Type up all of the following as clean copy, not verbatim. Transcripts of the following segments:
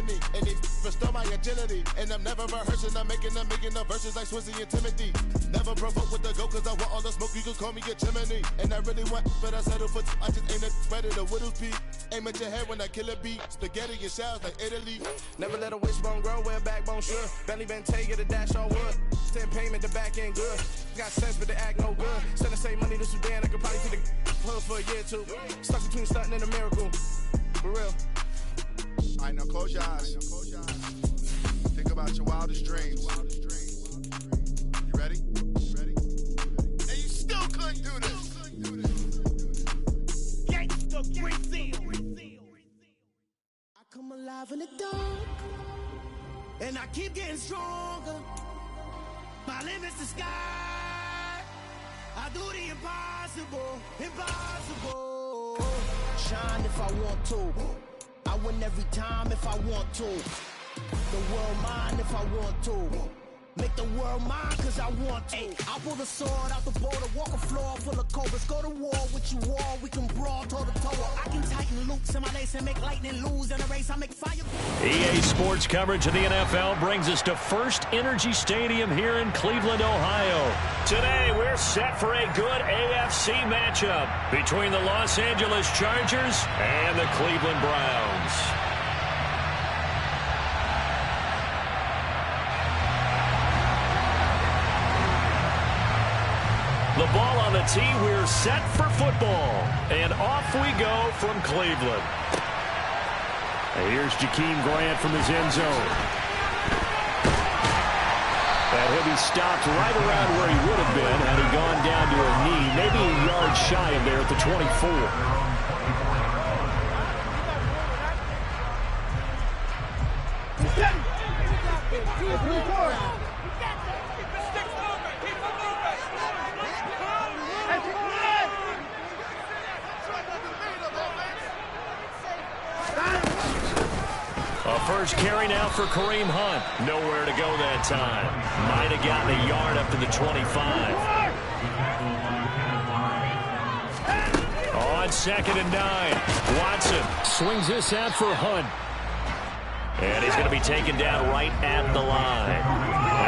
me. And they restore my agility. And I'm never rehearsing, I'm making a million of verses like Swizzy and Timothy. Never provoke with the go, cause I want all the smoke, you can call me a chimney. And I really want, but I settle for I just aim at spread it, a widow's peak. Aim at your head when I kill a beat. Spaghetti and shells like Italy. Never let a wishbone grow where a backbone should. Belly been take it a dash all wood. Send payment, the back end good. Got sense, but the act no good. Send the same money to Sudan, I could probably see the hood for a year or two. Stuck between stunting and a miracle. For real. All right, now close your eyes. Think about your wildest dreams. You ready? And you still couldn't do this. Gangsta Brazil. I come alive in the dark, and I keep getting stronger. My limit's the sky. I do the impossible. Shine if I want to. I win every time if I want to. The world mine if I want to. Make the world mine cause I want to. I pull the sword out the border, walk a floor full of cobras. Go to war with you all, we can brawl toe to toe. I can tighten loops in my lace and make lightning lose in a race. I make fire. EA Sports coverage of the NFL brings us to First Energy Stadium here in Cleveland, Ohio. Today we're set for a good AFC matchup between the Los Angeles Chargers and the Cleveland Browns. The ball on the tee, we're set for football. And off we go from Cleveland. And here's Jakeem Grant from his end zone. And he'll be stopped right around where he would have been had he gone down to a knee, maybe a yard shy of there at the 24. First carry now for Kareem Hunt. Nowhere to go that time. Might have gotten a yard up to the 25. On 2nd and 9. Watson swings this out for Hunt. And he's going to be taken down right at the line.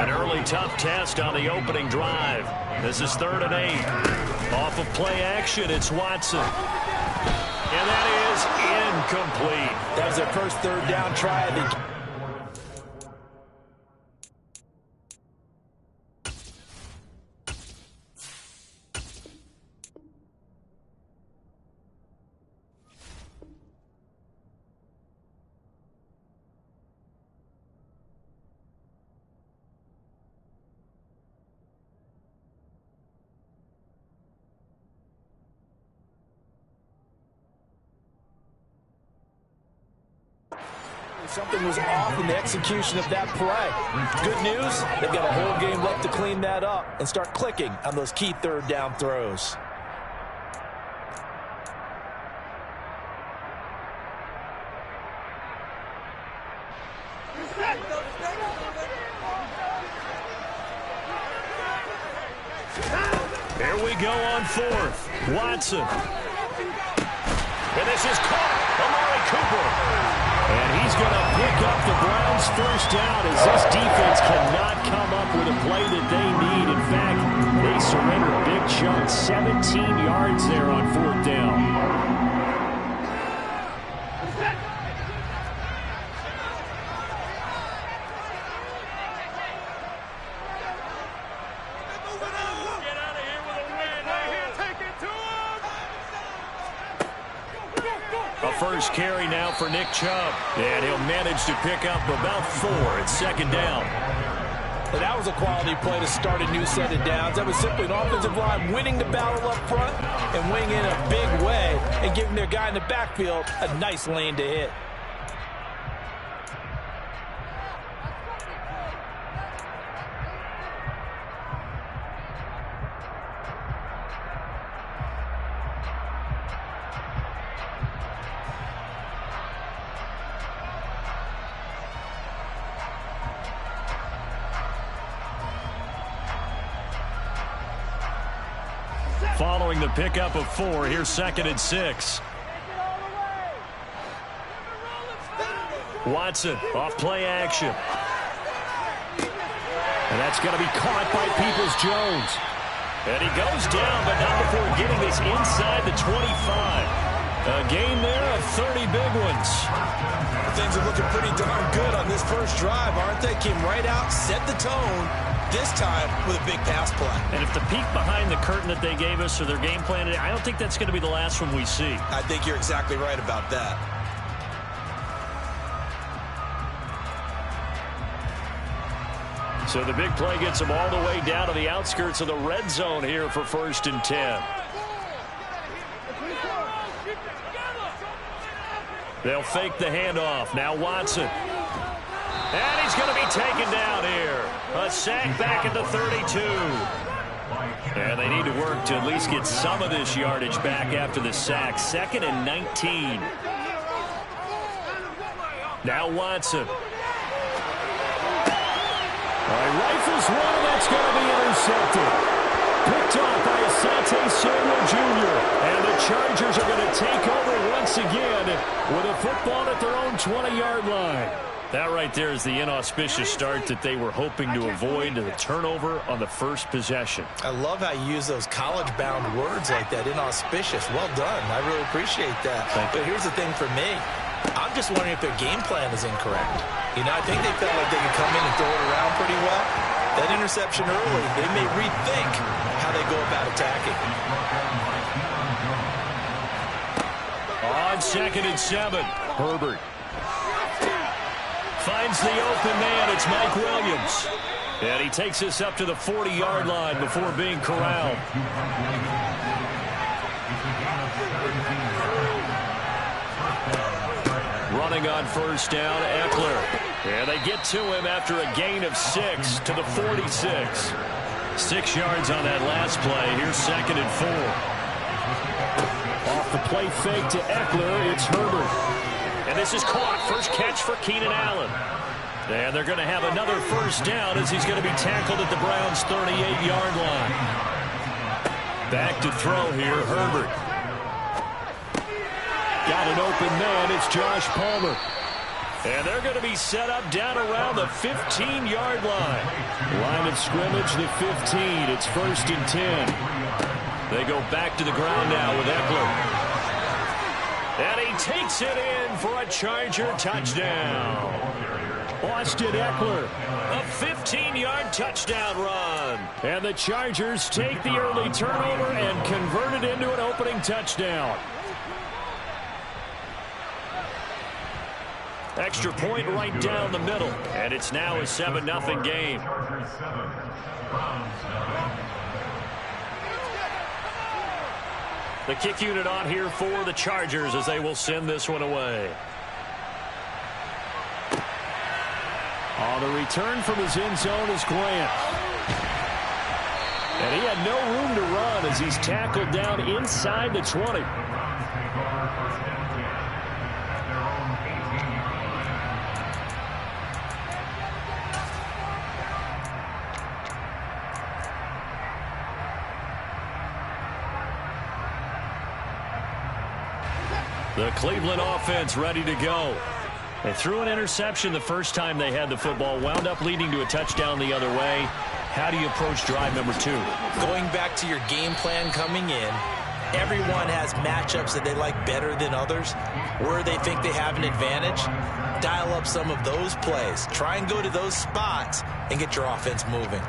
An early tough test on the opening drive. This is 3rd and 8. Off of play action, it's Watson. And that is incomplete. That was their first 3rd down try, I think. Something was off in the execution of that play. Good news, they've got a whole game left to clean that up and start clicking on those key 3rd down throws. Here we go on 4th. Watson. And this is caught. Amari Cooper. And he's going to pick up the Browns' first down as this defense cannot come up with a play that they need. In fact, they surrender a big chunk, 17 yards there on 4th down. First carry now for Nick Chubb. And he'll manage to pick up about 4 at 2nd down. And that was a quality play to start a new set of downs. That was simply an offensive line winning the battle up front and winning in a big way and giving their guy in the backfield a nice lane to hit. Following the pickup of 4, here's 2nd and 6. Watson off play action. And that's going to be caught by Peoples-Jones. And he goes down, but not before getting this inside the 25. A gain there of 30 big ones. Things are looking pretty darn good on this first drive, aren't they? Came right out, set the tone, this time with a big pass play. And if the peek behind the curtain that they gave us or their game plan, I don't think that's going to be the last one we see. I think you're exactly right about that. So the big play gets them all the way down to the outskirts of the red zone here for 1st and 10. They'll fake the handoff. Now Watson. And he's going to be taken down here. A sack back at the 32. And they need to work to at least get some of this yardage back after the sack. 2nd and 19. Now Watson. Rifles one, that's going to be intercepted. Picked off by Asante Samuel Jr. And the Chargers are going to take over once again with a football at their own 20-yard line. That right there is the inauspicious start that they were hoping to avoid, the turnover on the first possession. I love how you use those college-bound words like that, inauspicious. Well done. I really appreciate that. But here's the thing for me. I'm just wondering if their game plan is incorrect. You know, I think they felt like they could come in and throw it around pretty well. That interception early, they may rethink how they go about attacking. On 2nd and 7, Herbert finds the open man. It's Mike Williams. And he takes us up to the 40-yard line before being corralled. Running on 1st down, Eckler. And they get to him after a gain of 6 to the 46. 6 yards on that last play. Here's 2nd and 4. Off the play fake to Eckler, it's Herbert. And this is caught. First catch for Keenan Allen. And they're going to have another 1st down as he's going to be tackled at the Browns' 38-yard line. Back to throw here, Herbert. Got an open man. It's Josh Palmer. And they're going to be set up down around the 15-yard line. Line of scrimmage, the 15. It's 1st and 10. They go back to the ground now with Eckler. And he takes it in for a Charger touchdown. Austin Eckler, a 15-yard touchdown run. And the Chargers take the early turnover and convert it into an opening touchdown. Extra point right down the middle. And it's now a 7-0 game. The kick unit on here for the Chargers as they will send this one away. On the return from his end zone is Grant. And he had no room to run as he's tackled down inside the 20. The Cleveland offense ready to go. They threw an interception the first time they had the football, wound up leading to a touchdown the other way. How do you approach drive number 2? Going back to your game plan coming in, everyone has matchups that they like better than others. Where they think they have an advantage, dial up some of those plays. Try and go to those spots and get your offense moving.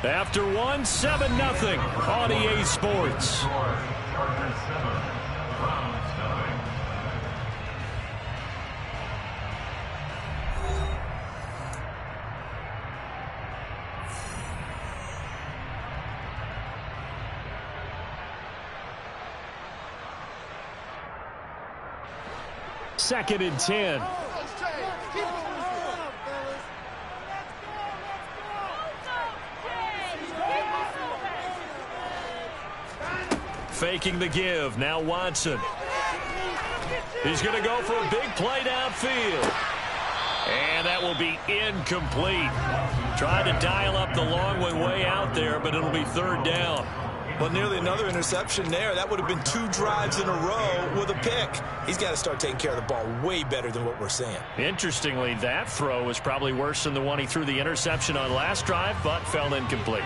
After one, 7-0 on EA Sports. Second and 10. faking the give. Now Watson. He's going to go for a big play downfield. And that will be incomplete. Trying to dial up the long one way out there, but it'll be third down. Well, nearly another interception there. That would have been 2 drives in a row with a pick. He's got to start taking care of the ball way better than what we're seeing. Interestingly, that throw was probably worse than the one he threw the interception on last drive, but fell incomplete.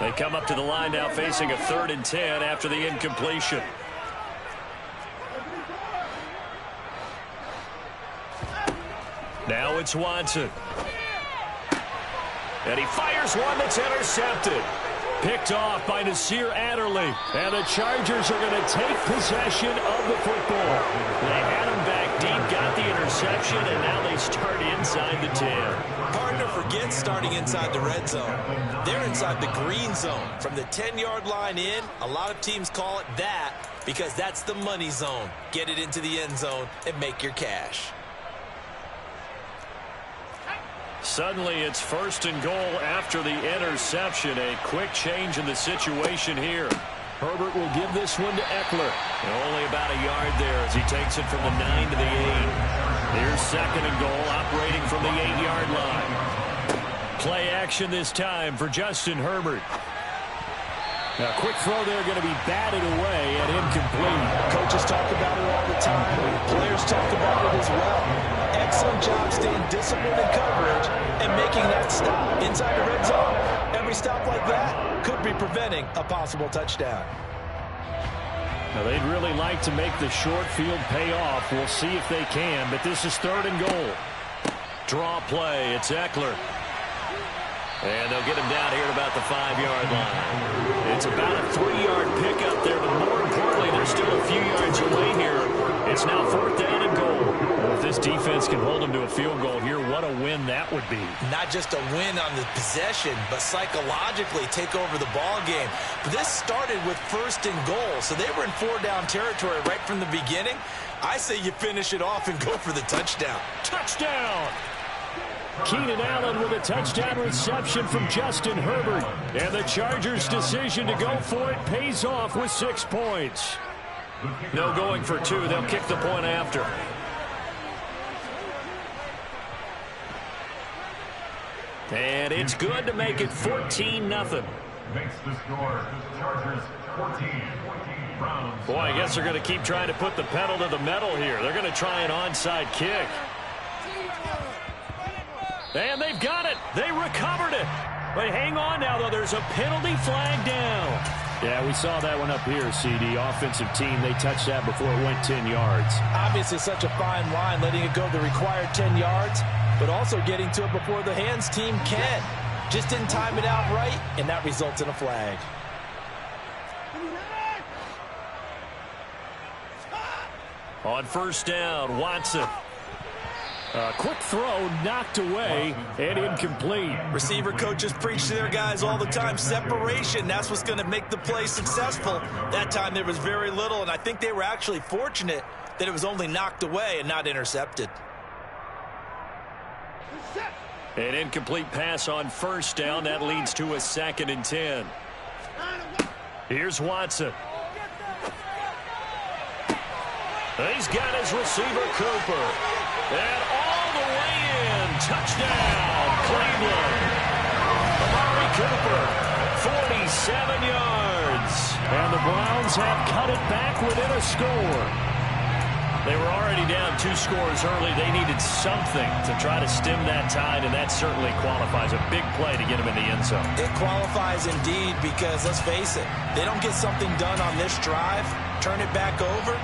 They come up to the line now facing a 3rd and 10 after the incompletion. Now it's Watson. And he fires one that's intercepted. Picked off by Nasir Adderley. And the Chargers are going to take possession of the football. They had him back deep, got the interception, and now they start inside the 10. Hard to forget starting inside the red zone. They're inside the green zone. From the 10-yard line in, a lot of teams call it that because that's the money zone. Get it into the end zone and make your cash. Suddenly it's 1st and goal after the interception. A quick change in the situation here. Herbert will give this one to Eckler. And only about a yard there as he takes it from the 9 to the 8. Here's 2nd and goal operating from the 8-yard line. Play action this time for Justin Herbert. Now, quick throw there going to be batted away and incomplete. Coaches talk about it all the time. Players talk about it as well. Excellent job staying disciplined in coverage and making that stop. Inside the red zone, every stop like that could be preventing a possible touchdown. Now, they'd really like to make the short field pay off. We'll see if they can, but this is 3rd and goal. Draw play. It's Eckler. And they'll get him down here at about the 5-yard line. It's about a 3-yard pickup there, but more importantly, they're still a few yards away here. It's now 4th down and goal. Well, if this defense can hold them to a field goal here, what a win that would be. Not just a win on the possession, but psychologically take over the ball game. But this started with 1st and goal, so they were in 4-down territory right from the beginning. I say you finish it off and go for the touchdown. Touchdown! Keenan Allen with a touchdown reception from Justin Herbert. And the Chargers' decision to go for it pays off with 6 points. No going for 2. They'll kick the point after. And it's good to make it 14-0. Makes the score, Chargers 14. Boy, I guess they're going to keep trying to put the pedal to the metal here. They're going to try an onside kick. And they've got it. They recovered it. But hang on now, though. There's a penalty flag down. Yeah, we saw that one up here, CD. Offensive team, they touched that before it went 10 yards. Obviously such a fine line, letting it go the required 10 yards, but also getting to it before the hands team can. Just didn't time it out right, and that results in a flag. On 1st down, Watson. A quick throw knocked away and incomplete. Receiver coaches preach to their guys all the time. Separation, that's what's going to make the play successful. That time there was very little, and I think they were actually fortunate that it was only knocked away and not intercepted. An incomplete pass on 1st down. That leads to a 2nd and 10. Here's Watson. He's got his receiver, Cooper. And all the way in. Touchdown, Cleveland. Amari Cooper, 47 yards. And the Browns have cut it back within a score. They were already down 2 scores early. They needed something to try to stem that tide, and that certainly qualifies. A big play to get them in the end zone. It qualifies indeed because, let's face it, they don't get something done on this drive, turn it back over.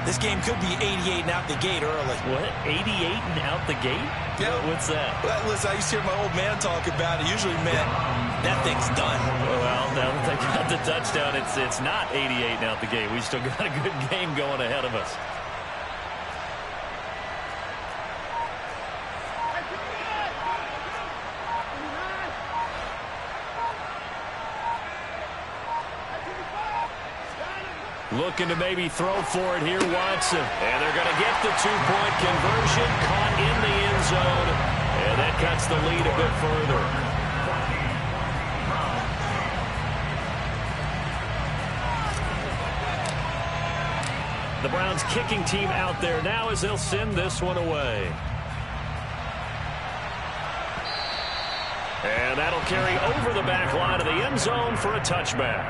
This game could be 88 and out the gate early. What? 88 and out the gate? Yeah. What's that? Well, listen, I used to hear my old man talk about it. Usually meant that thing's done. Well, now that they got the touchdown, it's not 88 and out the gate. We still got a good game going ahead of us. Looking to maybe throw for it here, Watson. And they're going to get the 2-point conversion, caught in the end zone. And that cuts the lead a bit further. The Browns kicking team out there now as they'll send this one away. And that'll carry over the back line of the end zone for a touchback.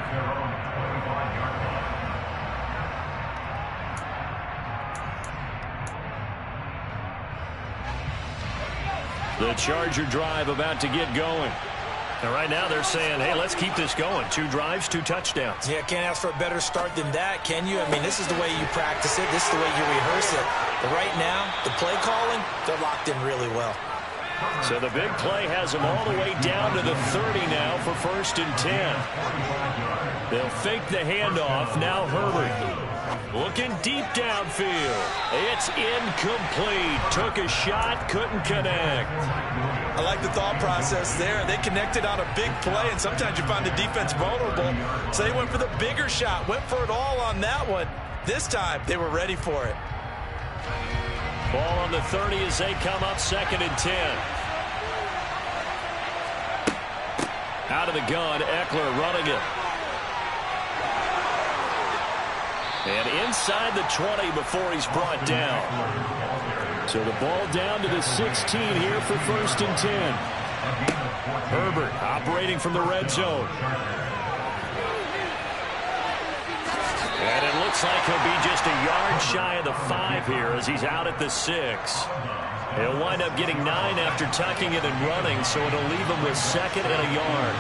The Charger drive about to get going. And right now they're saying, hey, let's keep this going. 2 drives, 2 touchdowns. Yeah, can't ask for a better start than that, can you? I mean, this is the way you practice it. This is the way you rehearse it. But right now, the play calling, they're locked in really well. So the big play has them all the way down to the 30 now for 1st and 10. They'll fake the handoff. Now Herbert looking deep downfield. It's incomplete. Took a shot, couldn't connect. I like the thought process there. They connected on a big play, and sometimes you find the defense vulnerable. So they went for the bigger shot, went for it all on that one. This time, they were ready for it. Ball on the 30 as they come up 2nd and 10. Out of the gun, Eckler running it. And inside the 20 before he's brought down. So the ball down to the 16 here for 1st and 10. Herbert operating from the red zone. And it looks like he'll be just a yard shy of the 5 here as he's out at the 6. He'll wind up getting 9 after tucking it and running, so it'll leave him with 2nd and a yard.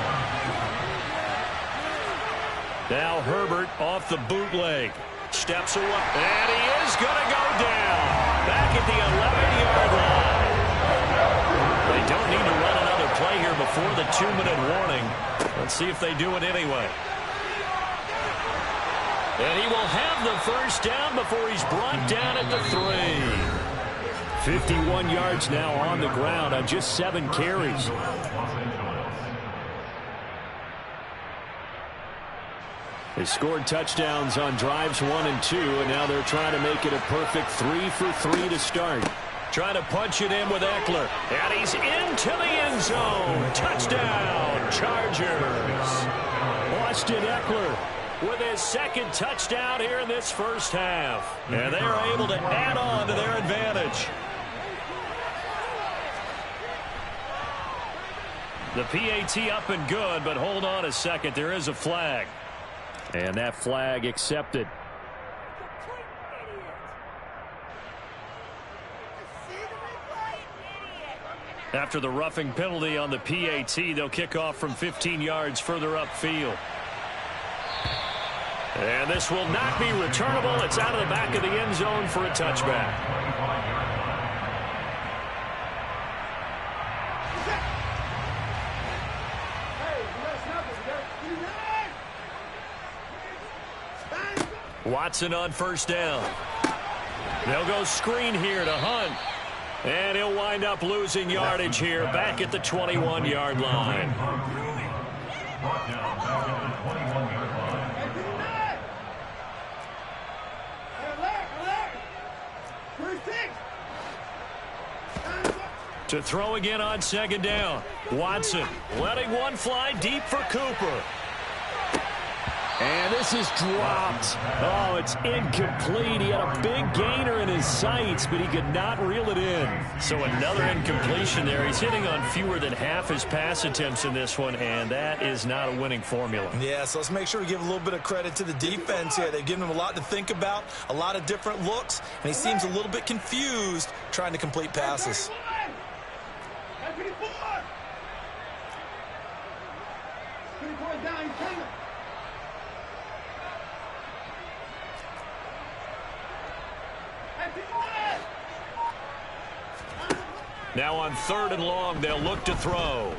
Now Herbert off the bootleg. Steps away, and he is going to go down. Back at the 11-yard line. They don't need to run another play here before the 2-minute warning. Let's see if they do it anyway. And he will have the 1st down before he's brought down at the 3. 51 yards now on the ground on just 7 carries. They scored touchdowns on drives 1 and 2, and now they're trying to make it a perfect 3 for 3 to start. Trying to punch it in with Eckler, and he's into the end zone. Touchdown, Chargers. Austin Eckler with his 2nd touchdown here in this 1st half. And they are able to add on to their advantage. The PAT up and good, but hold on a second. There is a flag. And that flag accepted. After the roughing penalty on the PAT, they'll kick off from 15 yards further upfield. And this will not be returnable. It's out of the back of the end zone for a touchback. Watson on 1st down. They'll go screen here to Hunt. And he'll wind up losing yardage here back at the 21-yard line. To throw again on 2nd down. Watson letting one fly deep for Cooper. And this is dropped. Oh, it's incomplete. He had a big gainer in his sights, but he could not reel it in. So another incompletion there. He's hitting on fewer than half his pass attempts in this one, and that is not a winning formula. Yeah, so let's make sure we give a little bit of credit to the defense here. They've given him a lot to think about, a lot of different looks, and he seems a little bit confused trying to complete passes. Now on 3rd and long, they'll look to throw.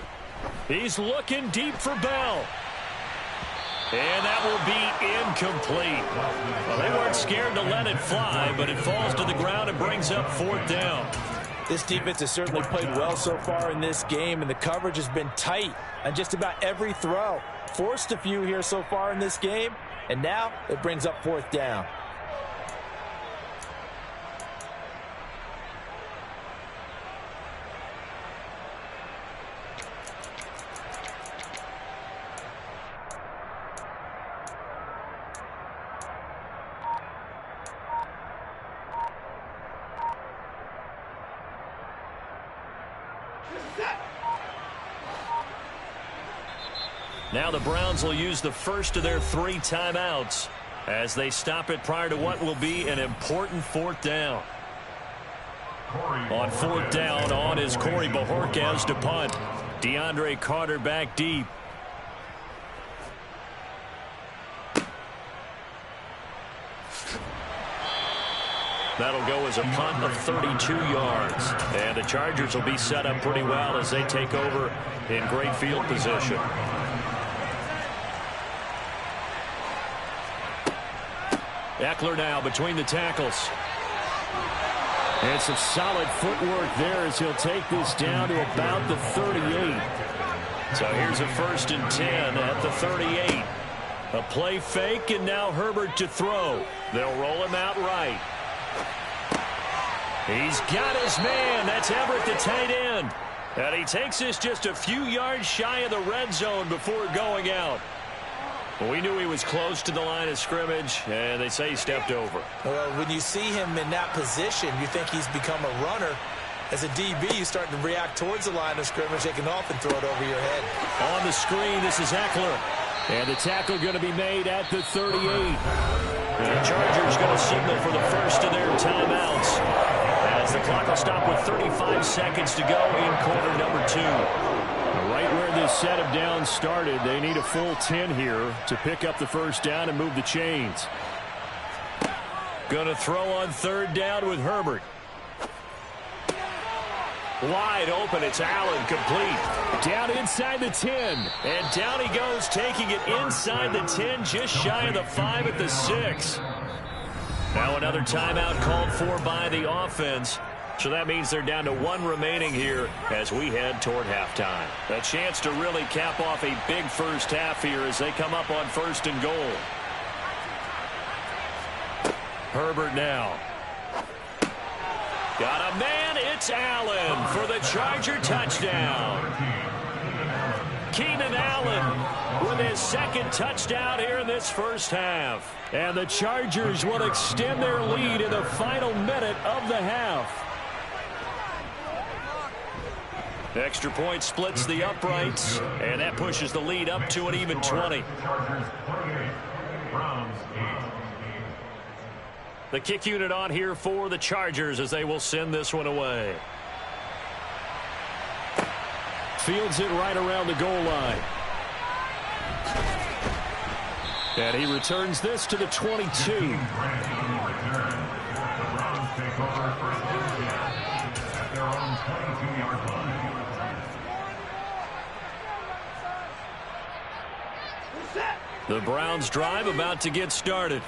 He's looking deep for Bell. And that will be incomplete. Well, they weren't scared to let it fly, but it falls to the ground and brings up 4th down. This defense has certainly played well so far in this game, and the coverage has been tight on just about every throw. Forced a few here so far in this game, and now it brings up 4th down. Now the Browns will use the first of their 3 timeouts as they stop it prior to what will be an important 4th down. On 4th down, on is Corey Bojorquez to punt. DeAndre Carter back deep. That'll go as a punt of 32 yards. And the Chargers will be set up pretty well as they take over in great field position. Eckler now between the tackles. And some solid footwork there as he'll take this down to about the 38. So here's a 1st and 10 at the 38. A play fake, and now Herbert to throw. They'll roll him out right. He's got his man. That's Everett, the tight end. And he takes this just a few yards shy of the red zone before going out. Well, we knew he was close to the line of scrimmage, and they say he stepped over. Well, when you see him in that position, you think he's become a runner. As a DB, you start to react towards the line of scrimmage, take it off and throw it over your head. On the screen, this is Eckler. And the tackle going to be made at the 38. And the Chargers going to signal for the first of their timeouts, as the clock will stop with 35 seconds to go in quarter number 2. Right where this set of downs started, they need a full 10 here to pick up the first down and move the chains. Going to throw on 3rd down with Herbert. Wide open, it's Allen, complete. Down inside the 10. And down he goes, taking it inside the 10, just shy of the 5 at the 6. Now another timeout called for by the offense. So that means they're down to 1 remaining here as we head toward halftime. A chance to really cap off a big first half here as they come up on 1st and goal. Herbert now. Got a man, it's Allen for the Charger touchdown. Keenan Allen with his 2nd touchdown here in this first half. And the Chargers will extend their lead in the final minute of the half. Extra point splits the uprights, and that pushes the lead up to an even 20. The kick unit on here for the Chargers as they will send this one away. Fields it right around the goal line. And he returns this to the 22. The Browns drive about to get started.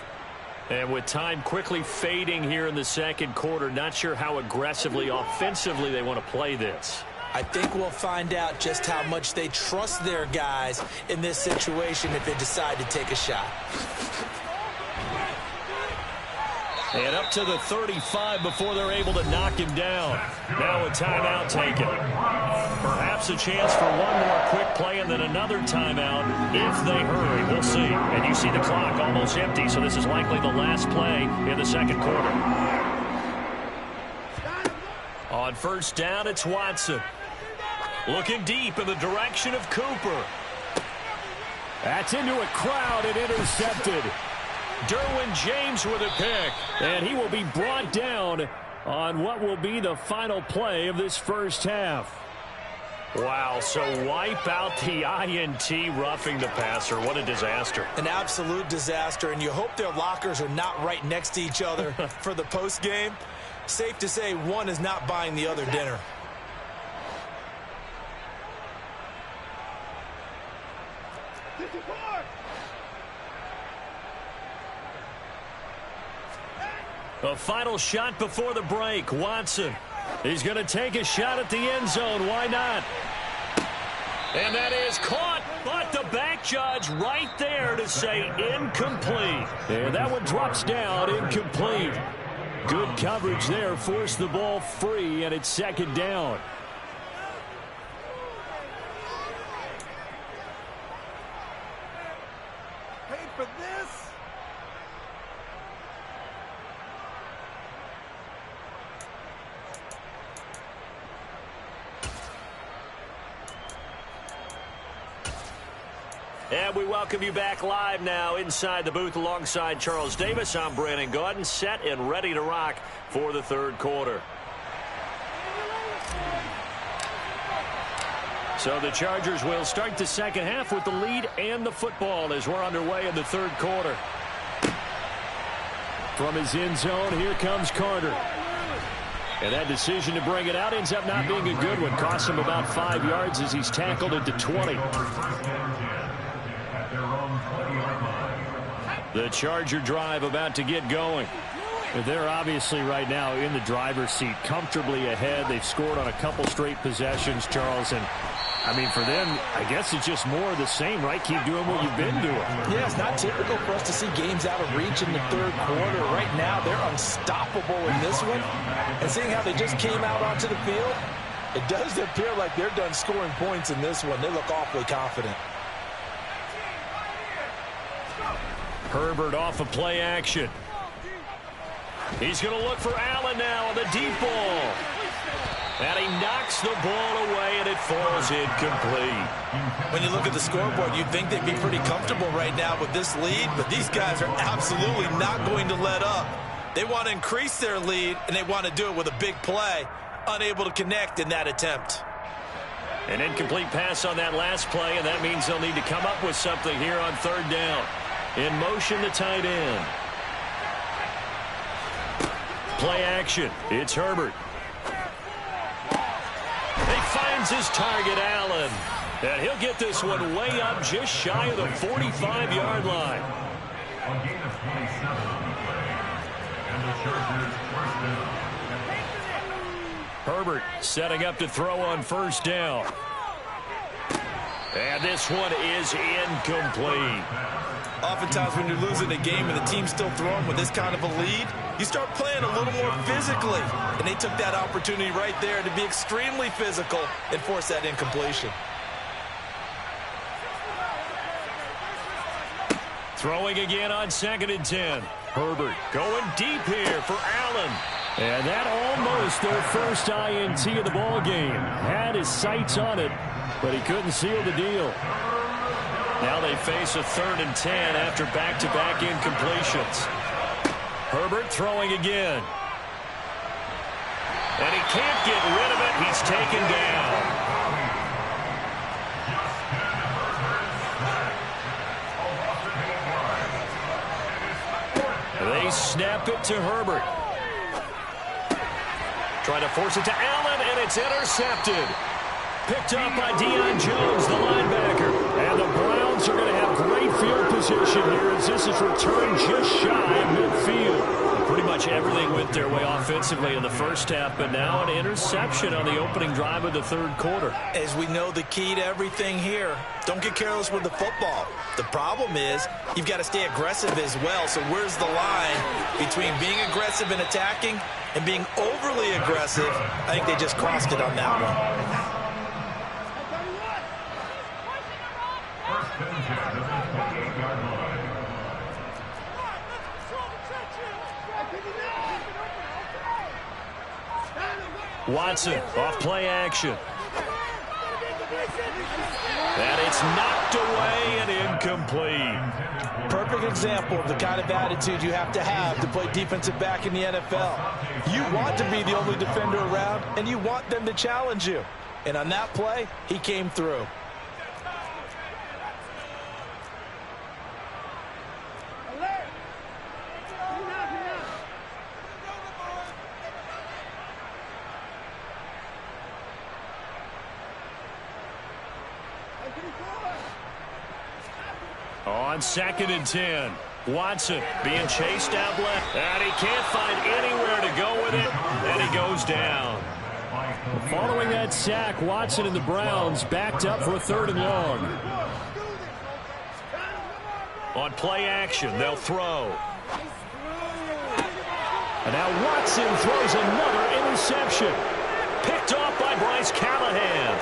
And with time quickly fading here in the 2nd quarter, not sure how aggressively, offensively they want to play this. I think we'll find out just how much they trust their guys in this situation if they decide to take a shot. And up to the 35 before they're able to knock him down. Now a timeout taken. Perhaps a chance for one more quick play and then another timeout if they hurry. We'll see. And you see the clock almost empty, so this is likely the last play in the 2nd quarter. On 1st down, it's Watson. Looking deep in the direction of Cooper. That's into a crowd and intercepted. Derwin James with a pick. And he will be brought down on what will be the final play of this first half. Wow, so wipe out the INT, roughing the passer. What a disaster. An absolute disaster, and you hope their lockers are not right next to each other for the postgame. Safe to say one is not buying the other dinner. A final shot before the break. Watson. He's going to take a shot at the end zone. Why not? And that is caught, but the back judge right there to say incomplete. And that one drops down, incomplete. Good coverage there, forced the ball free, and it's 2nd down. Paid for this? And we welcome you back live now inside the booth alongside Charles Davis. I'm Brandon Gaudin, set and ready to rock for the third quarter. So the Chargers will start the second half with the lead and the football as we're underway in the third quarter. From his end zone, here comes Carter. And that decision to bring it out ends up not being a good one. Costs him about 5 yards as he's tackled at the 20. The Charger drive about to get going. They're obviously right now in the driver's seat, comfortably ahead. They've scored on a couple straight possessions, Charles. And, I mean, for them, I guess it's just more of the same, right? Keep doing what you've been doing. Yeah, it's not typical for us to see games out of reach in the third quarter. Right now, they're unstoppable in this one. And seeing how they just came out onto the field, it does appear like they're done scoring points in this one. They look awfully confident. Herbert off of play action. He's going to look for Allen now on the deep ball. And he knocks the ball away, and it falls incomplete. When you look at the scoreboard, you'd think they'd be pretty comfortable right now with this lead, but these guys are absolutely not going to let up. They want to increase their lead, and they want to do it with a big play. Unable to connect in that attempt. An incomplete pass on that last play, and that means they'll need to come up with something here on third down. In motion, the tight end. Play action. It's Herbert. He finds his target, Allen. And he'll get this one way up just shy of the 45-yard line. A gain of 27 on the play. And the Chargers first down. Herbert setting up to throw on first down. And this one is incomplete. Oftentimes when you're losing a game and the team's still throwing with this kind of a lead, you start playing a little more physically. And they took that opportunity right there to be extremely physical and force that incompletion. Throwing again on 2nd and 10. Herbert going deep here for Allen. And that almost their first INT of the ball game. Had his sights on it, but he couldn't seal the deal. Now they face a 3rd and 10 after back-to-back incompletions. Herbert throwing again. And he can't get rid of it. He's taken down. They snap it to Herbert. Trying to force it to Allen, and it's intercepted. Picked up by Deion Jones, the linebacker. And the Browns are going to have great field position here as this is returned just shy of midfield. Pretty much everything went their way offensively in the first half, but now an interception on the opening drive of the third quarter. As we know, the key to everything here, don't get careless with the football. The problem is you've got to stay aggressive as well. So where's the line between being aggressive and attacking and being overly aggressive? I think they just crossed it on that one. Watson off play action. And it's knocked away and incomplete. Perfect example of the kind of attitude you have to play defensive back in the NFL. You want to be the only defender around, and you want them to challenge you. And on that play, he came through. On 2nd and 10, Watson being chased out left, and he can't find anywhere to go with it, and he goes down. Following that sack, Watson and the Browns backed up for a 3rd and long. On play action, they'll throw. And now Watson throws another interception. Picked off by Bryce Callahan.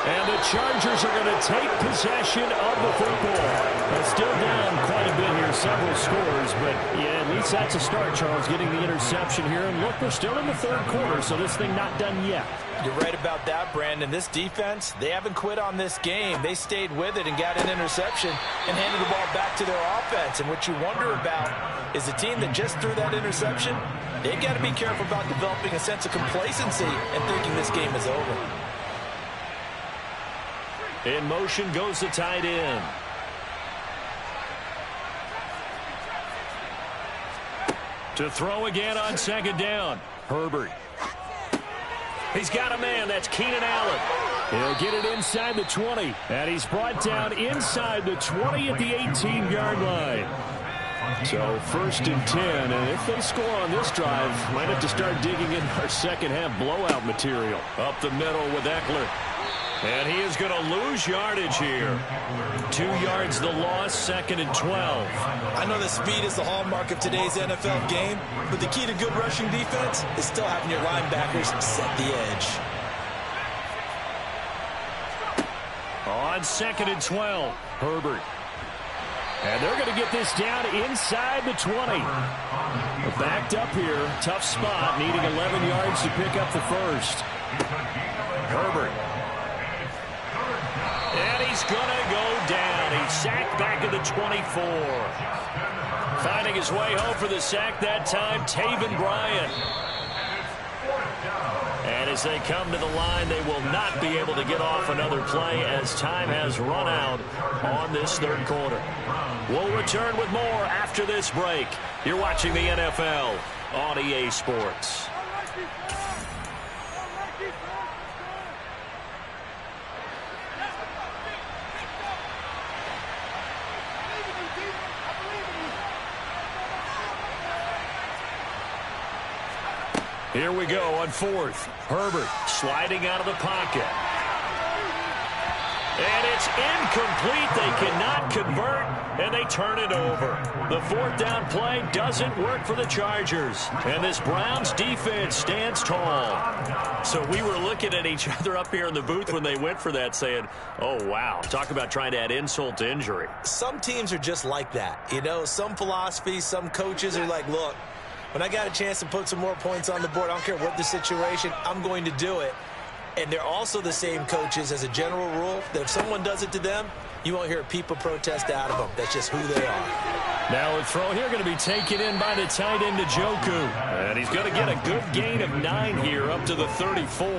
And the Chargers are going to take possession of the football. They're still down quite a bit here, several those scores, but yeah, at least that's a start, Charles, getting the interception here. And look, we're still in the third quarter, so this thing not done yet. You're right about that, Brandon. This defense, they haven't quit on this game. They stayed with it and got an interception and handed the ball back to their offense. And what you wonder about is the team that just threw that interception, they've got to be careful about developing a sense of complacency and thinking this game is over. In motion goes the tight end. To throw again on second down. Herbert. He's got a man. That's Keenan Allen. He'll get it inside the 20. And he's brought down inside the 20 at the 18-yard line. So 1st and 10. And if they score on this drive, might have to start digging in our second-half blowout material. Up the middle with Eckler. And he is going to lose yardage here. 2 yards the loss, 2nd and 12. I know that speed is the hallmark of today's NFL game, but the key to good rushing defense is still having your linebackers set the edge. On 2nd and 12, Herbert. And they're going to get this down inside the 20. We're backed up here. Tough spot, needing 11 yards to pick up the first. Herbert. And he's going to go down. He's sacked back at the 24. Finding his way home for the sack that time, Taven Bryan. And as they come to the line, they will not be able to get off another play as time has run out on this third quarter. We'll return with more after this break. You're watching the NFL on EA Sports. Here we go on 4th. Herbert sliding out of the pocket. And it's incomplete. They cannot convert, and they turn it over. The 4th down play doesn't work for the Chargers. And this Browns defense stands tall. So we were looking at each other up here in the booth when they went for that saying, oh, wow, talk about trying to add insult to injury. Some teams are just like that. You know, some philosophies, some coaches are like, look, when I got a chance to put some more points on the board, I don't care what the situation, I'm going to do it. And they're also the same coaches as a general rule that if someone does it to them, you won't hear a people protest out of them. That's just who they are. Now a throw here going to be taken in by the tight end Njoku. And he's going to get a good gain of 9 here up to the 34.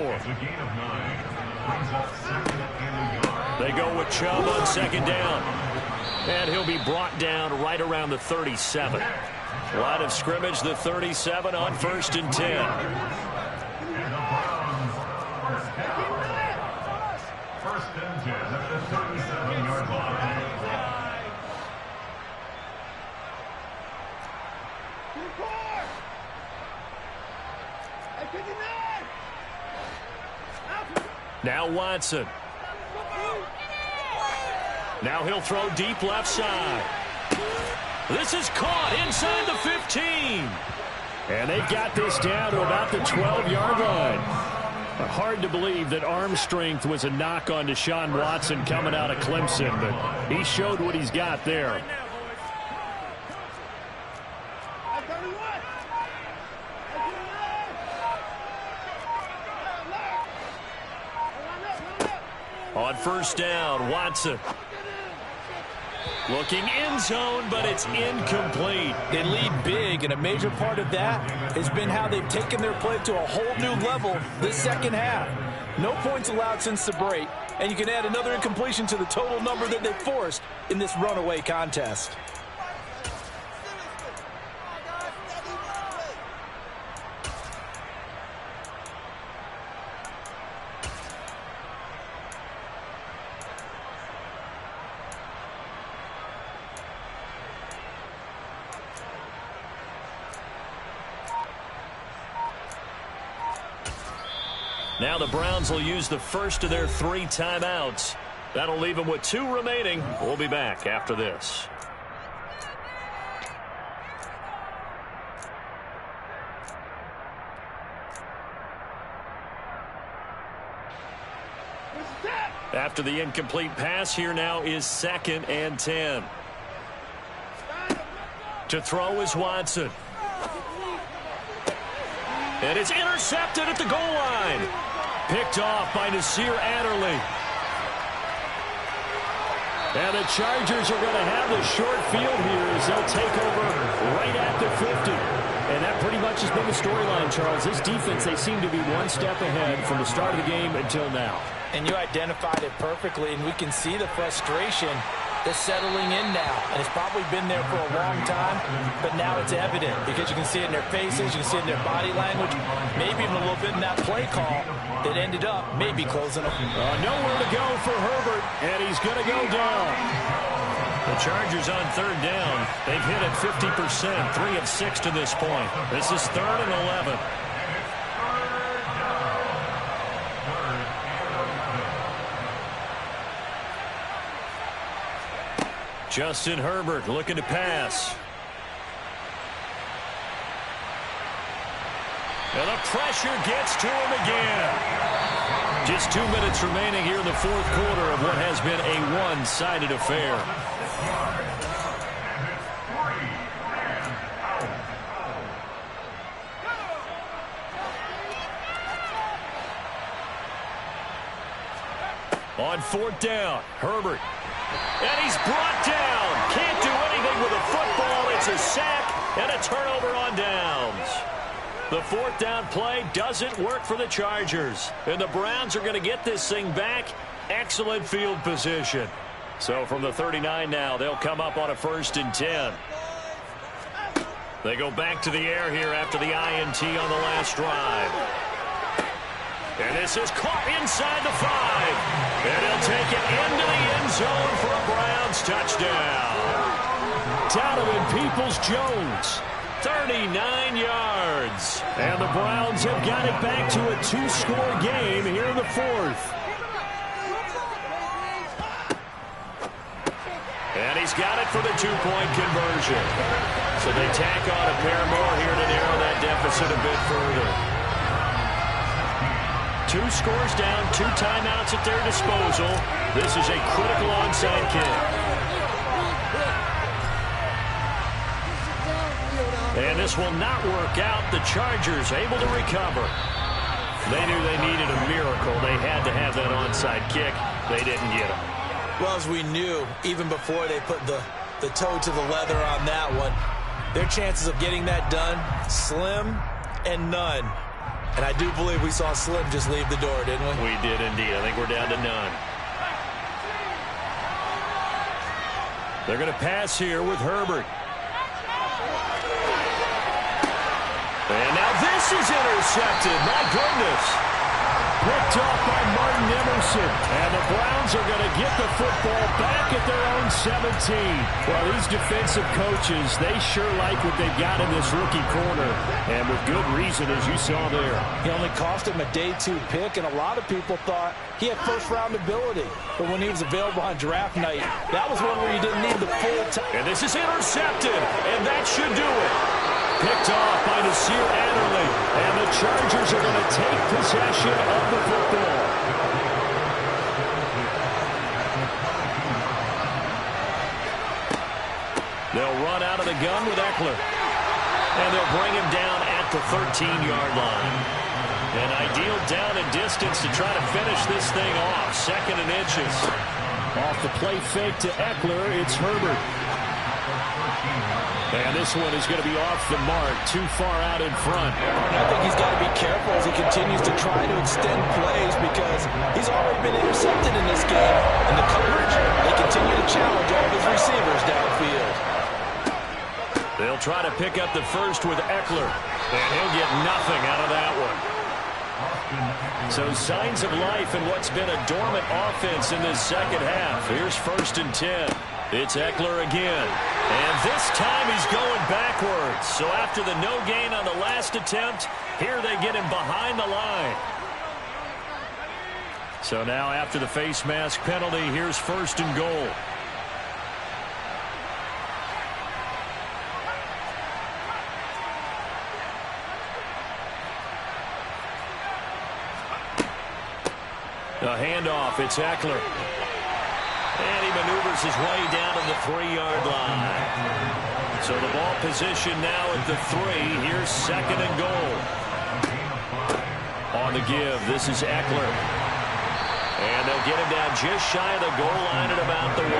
They go with Chubb on 2nd down. And he'll be brought down right around the 37. Line of scrimmage, the 37 on 1st and 10. First and 10 at the 37-yard line. Now Watson. Now he'll throw deep left side. This is caught inside the 15. And they got this down to about the 12-yard line. Hard to believe that arm strength was a knock on Deshaun Watson coming out of Clemson, but he showed what he's got there. On 1st down, Watson. Looking end zone, but it's incomplete. They lead big, and a major part of that has been how they've taken their play to a whole new level this second half. No points allowed since the break, and you can add another incompletion to the total number that they forced in this runaway contest. Now the Browns will use the first of their 3 timeouts. That'll leave them with 2 remaining. We'll be back after this. After the incomplete pass, here now is 2nd and 10. To throw is Watson. And it's intercepted at the goal line. Picked off by Nasir Adderley. And the Chargers are going to have the short field here as they'll take over right at the 50. And that pretty much has been the storyline, Charles. This defense, they seem to be one step ahead from the start of the game until now. And you identified it perfectly, and we can see the frustration that's settling in now. And it's probably been there for a long time, but now it's evident because you can see it in their faces, you can see it in their body language, maybe even a little bit in that play call that ended up maybe closing them. Nowhere to go for Herbert, and he's going to go down. The Chargers on third down. They've hit it 50%, 3 of 6 to this point. This is 3rd and 11. Justin Herbert looking to pass. And the pressure gets to him again. Just 2 minutes remaining here in the fourth quarter of what has been a one-sided affair. On fourth down, Herbert. And he's brought down. Can't do anything with a football. It's a sack and a turnover on downs. The fourth down play doesn't work for the Chargers. And the Browns are going to get this thing back. Excellent field position. So from the 39 now, they'll come up on a 1st and 10. They go back to the air here after the INT on the last drive. And this is caught inside the 5. And he'll take it into the end zone for a Browns touchdown. Donovan Peoples-Jones, 39 yards. And the Browns have got it back to a 2-score game here in the fourth. And he's got it for the 2-point conversion. So they tack on a pair more here to narrow that deficit a bit further. 2 scores down, 2 timeouts at their disposal. This is a critical onside kick. And this will not work out. The Chargers able to recover. They knew they needed a miracle. They had to have that onside kick. They didn't get it. Well, as we knew, even before they put the toe to the leather on that one, their chances of getting that done, slim and none. And I do believe we saw Slim just leave the door, didn't we? We did indeed. I think we're down to none. They're going to pass here with Herbert. And now this is intercepted. My goodness. Picked off by Martin Emerson. And the Browns are going to get the football back at their own 17. Well, these defensive coaches, they sure like what they've got in this rookie corner. And with good reason, as you saw there. He only cost him a day 2 pick, and a lot of people thought he had first-round ability. But when he was available on draft night, that was one where you didn't need the full time. And this is intercepted, and that should do it. Picked off by Nasir Adderley, and the Chargers are going to take possession of the football. They'll run out of the gun with Eckler, and they'll bring him down at the 13-yard line. An ideal down and distance to try to finish this thing off. 2nd and inches. Off the play fake to Eckler, it's Herbert. And this one is going to be off the mark, too far out in front. I think he's got to be careful as he continues to try to extend plays because he's already been intercepted in this game. And the coverage, they continue to challenge all of his receivers downfield. They'll try to pick up the first with Eckler, and he'll get nothing out of that one. So signs of life in what's been a dormant offense in this second half. Here's 1st and 10. It's Eckler again. And this time he's going backwards. So after the no gain on the last attempt, here they get him behind the line. So now after the face mask penalty, here's 1st and goal. A handoff, it's Eckler. And he maneuvers his way down to the 3-yard line. So the ball position now at the 3. Here's 2nd and goal. On the give, this is Eckler. And they'll get him down just shy of the goal line at about the 1. A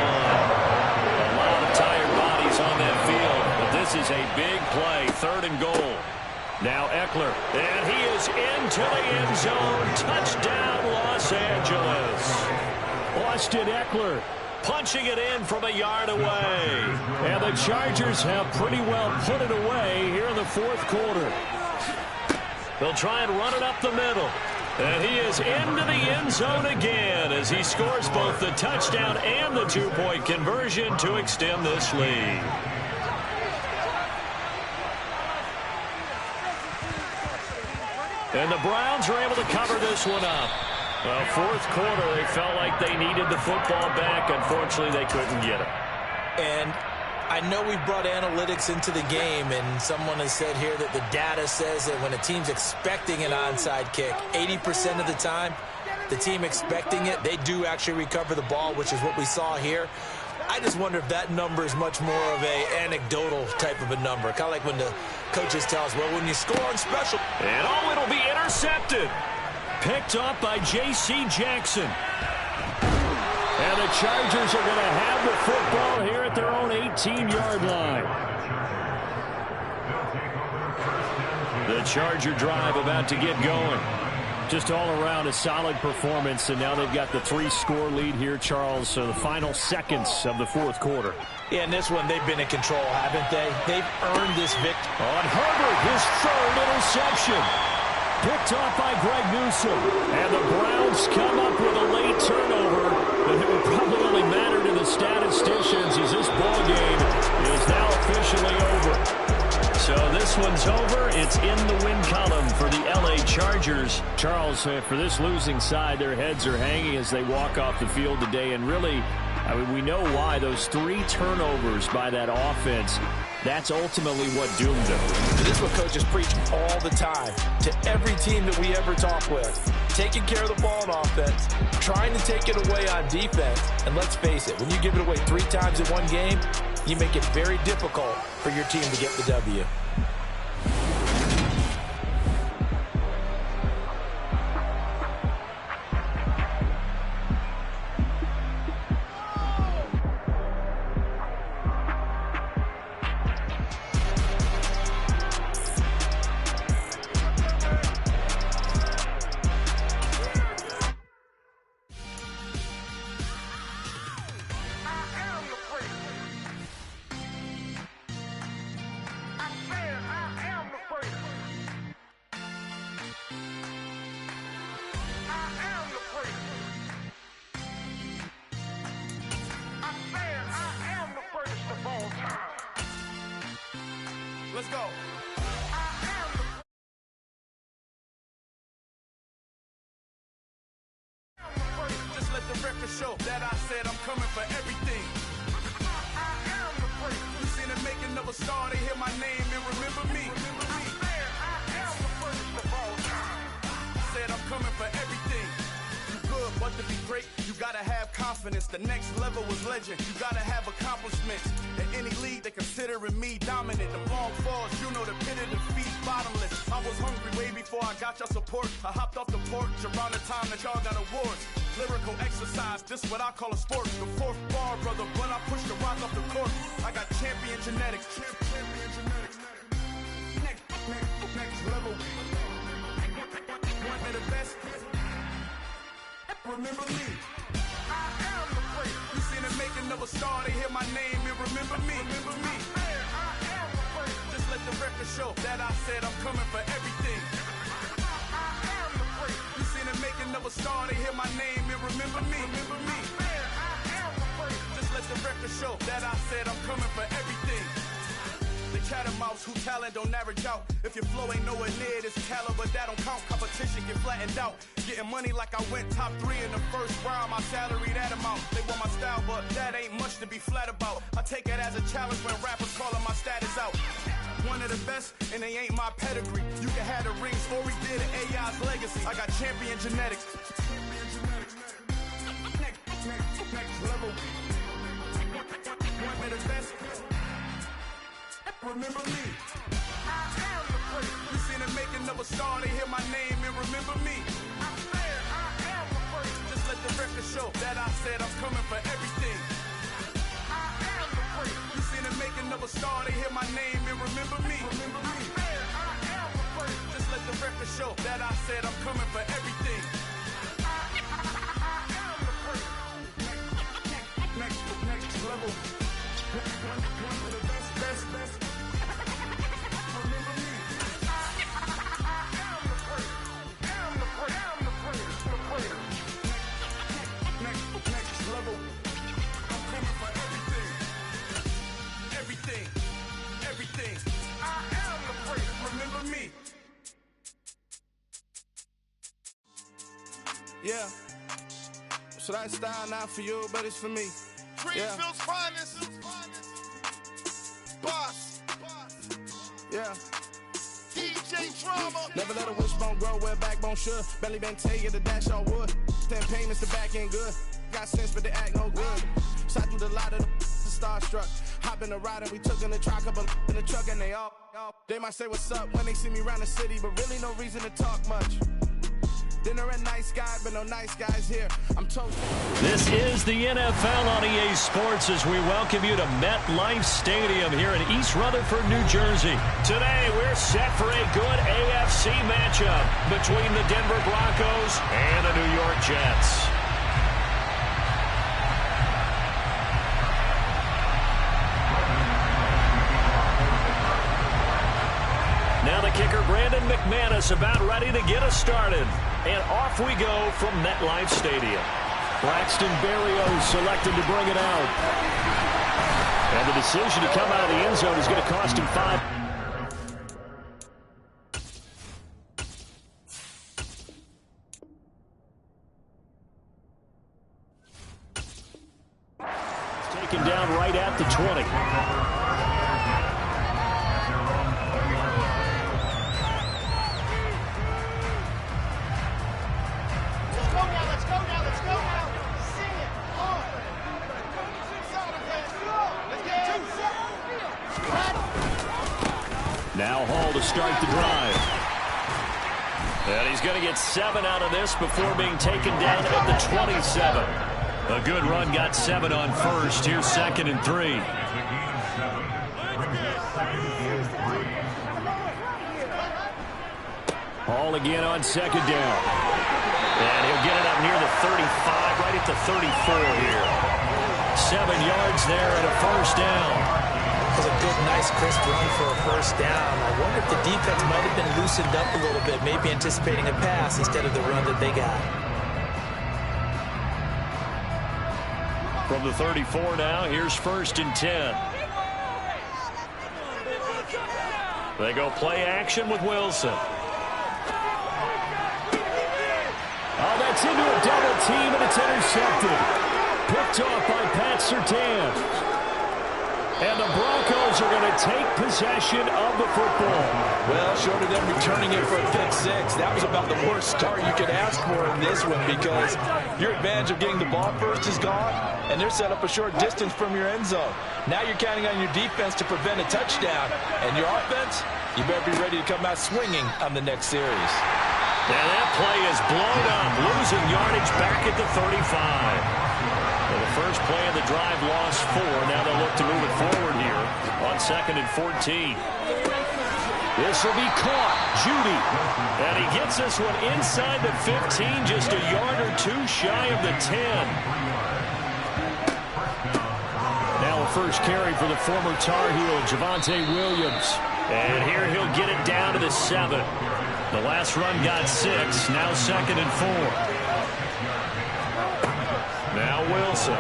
lot of tired bodies on that field, but this is a big play, 3rd and goal. Now Eckler, and he is into the end zone. Touchdown, Los Angeles. Austin Eckler punching it in from a yard away. And the Chargers have pretty well put it away here in the 4th quarter. They'll try and run it up the middle. And he is into the end zone again as he scores both the touchdown and the 2-point conversion to extend this lead. And the Browns are able to cover this one up. Well, 4th quarter, they felt like they needed the football back. Unfortunately, they couldn't get it. And I know we brought analytics into the game, and someone has said here that the data says that when a team's expecting an onside kick, 80% of the time, the team expecting it, they do actually recover the ball, which is what we saw here. I just wonder if that number is much more of a anecdotal type of a number. Kind of like when the coaches tell us, well, when you score on special. And it'll be intercepted. Picked up by J.C. Jackson. And the Chargers are going to have the football here at their own 18-yard line. The Charger drive about to get going. Just all around a solid performance, and now they've got the 3-score lead here, Charles. So the final seconds of the 4th quarter. Yeah, in this one, they've been in control, haven't they? They've earned this victory. On Herbert, his 3rd interception. Picked off by Greg Newsome. And the Browns come up with a late turnover, but it would probably only matter to the statisticians as this ball game is now officially over. So this one's over. It's in the win column for the L.A. Chargers. Charles, for this losing side, their heads are hanging as they walk off the field today. And really, I mean, we know why. Those 3 turnovers by that offense, that's ultimately what doomed them. This is what coaches preach all the time to every team that we ever talk with. Taking care of the ball on offense, trying to take it away on defense. And let's face it, when you give it away 3 times in one game, you make it very difficult for your team to get the W. Let's go. Just let the record show that I said I'm coming for everything. You seen the making of a star, they hear my name and remember me. Said I'm coming for everything. You good, but to be great, you gotta have confidence. The next level was legend. You gotta have accomplishments. In any league, they considering me dominant. The long falls, you know the pit of defeat, bottomless. I was hungry way before I got your support. I hopped off the porch around the time that y'all got awards. Lyrical exercise, this what I call a sport. The 4th bar, brother, when I push the rock off the court. I got champion genetics. Next level. One of the best. Remember me. I am the great. You seen the making of a star, they hear my name and remember me. Remember me. I am the great. Just let the record show that I said I'm coming for everything. I am the great. You seen the making of a star, they hear my name and remember me. Remember me. I am the great. Just let the record show that I said I'm coming for everything. The chattermouths who talent don't average out. If your flow ain't nowhere near this caliber, that don't count. Competition get flattened out. Getting money like I went top 3 in the first round. My salary that amount. They want my style, but that ain't much to be flat about. I take it as a challenge when rappers calling my status out. One of the best, and they ain't my pedigree. You can have the rings, or we did an AI's legacy. I got champion genetics. Next level. One of the best. remember me. You seen the making of a star, they hear my name and remember me. Just let the record show that I said I'm coming for everything. You seen the making of a star, they hear my name and remember me. Just let the record show that I said I'm coming for everything. Next level. One of the best. Remember me. Next level. I'm coming for everything. Everything. I am the great. Remember me. Yeah. So that style not for you, but it's for me. Greenfield's finest. Boss. Yeah. DJ Drama. Never let a wishbone grow where a backbone should. Belly been tell you the dash all wood. 10 payments, the back end good. Got sense, but they act no good. Shot through the lot of the starstruck. Hop in the ride and we took in the truck, couple in the truck, and they all. They might say what's up when they see me around the city, but really no reason to talk much. Dinner and nice guy, but no nice guys here. I'm toast. This is the NFL on EA Sports as we welcome you to MetLife Stadium here in East Rutherford, New Jersey. Today, we're set for a good AFC matchup between the Denver Broncos and the New York Jets. Now the kicker, Brandon McManus, about ready to get us started. And off we go from MetLife Stadium. Braxton Berrios selected to bring it out. And the decision to come out of the end zone is going to cost him 5. Taken down right at the 20. Now Hall to start the drive. And he's going to get 7 out of this before being taken down at the 27. A good run, got 7 on first. Here's 2nd and 3. Hall again on 2nd down. And he'll get it up near the 35, right at the 34 here. 7 yards there and a first down. That was a good, nice, crisp run for a first down. I wonder if the defense might have been loosened up a little bit, maybe anticipating a pass instead of the run that they got. From the 34 now, here's 1st and 10. They go play action with Wilson. Oh, that's into a double team, and it's intercepted. Picked off by Pat Surtain. And the Broncos are going to take possession of the football. Well, short of them returning it for a pick 6, that was about the worst start you could ask for in this one because your advantage of getting the ball first is gone, and they're set up a short distance from your end zone. Now you're counting on your defense to prevent a touchdown, and your offense, you better be ready to come out swinging on the next series. And that play is blown up, losing yardage back at the 35. Well, the first play of the drive lost 4. Now they'll look to move it forward here on 2nd and 14. This will be caught. Judy. And he gets this one inside the 15, just a yard or 2 shy of the 10. Now a first carry for the former Tar Heel, Javonte Williams. And here he'll get it down to the 7. The last run got 6. Now 2nd and 4. Now Wilson.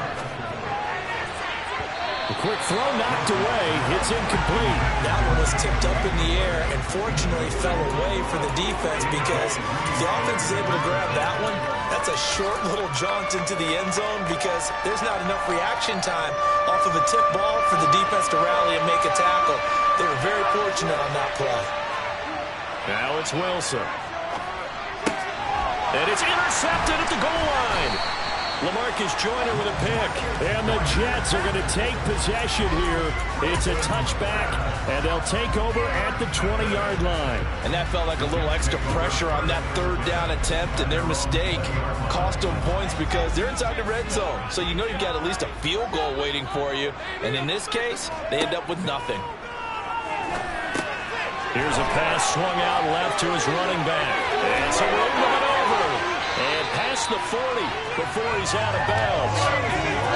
The quick throw knocked away. It's incomplete. That one was tipped up in the air and fortunately fell away for the defense because if the offense is able to grab that one, that's a short little jaunt into the end zone because there's not enough reaction time off of a tip ball for the defense to rally and make a tackle. They were very fortunate on that play. Now it's Wilson. And it's intercepted at the goal line. LaMarcus Joyner with a pick. And the Jets are going to take possession here. It's a touchback, and they'll take over at the 20-yard line. And that felt like a little extra pressure on that third down attempt, and their mistake cost them points because they're inside the red zone. So you know you've got at least a field goal waiting for you. And in this case, they end up with nothing. Here's a pass swung out left to his running back. It's a room over. And past the 40 before he's out of bounds.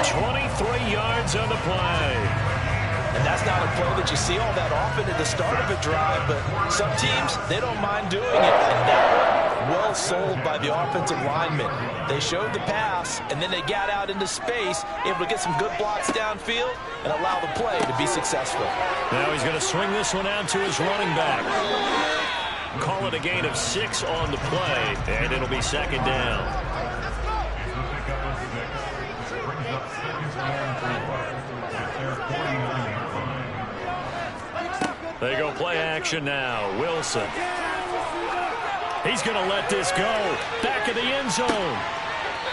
23 yards on the play. And that's not a play that you see all that often at the start of a drive, but some teams, they don't mind doing it. And that one, well sold by the offensive lineman. They showed the pass, and then they got out into space, able to get some good blocks downfield and allow the play to be successful. Now he's going to swing this one out to his running back. Call it a gain of 6 on the play, and it'll be second down. They go play action now. Wilson. He's going to let this go. Back of the end zone.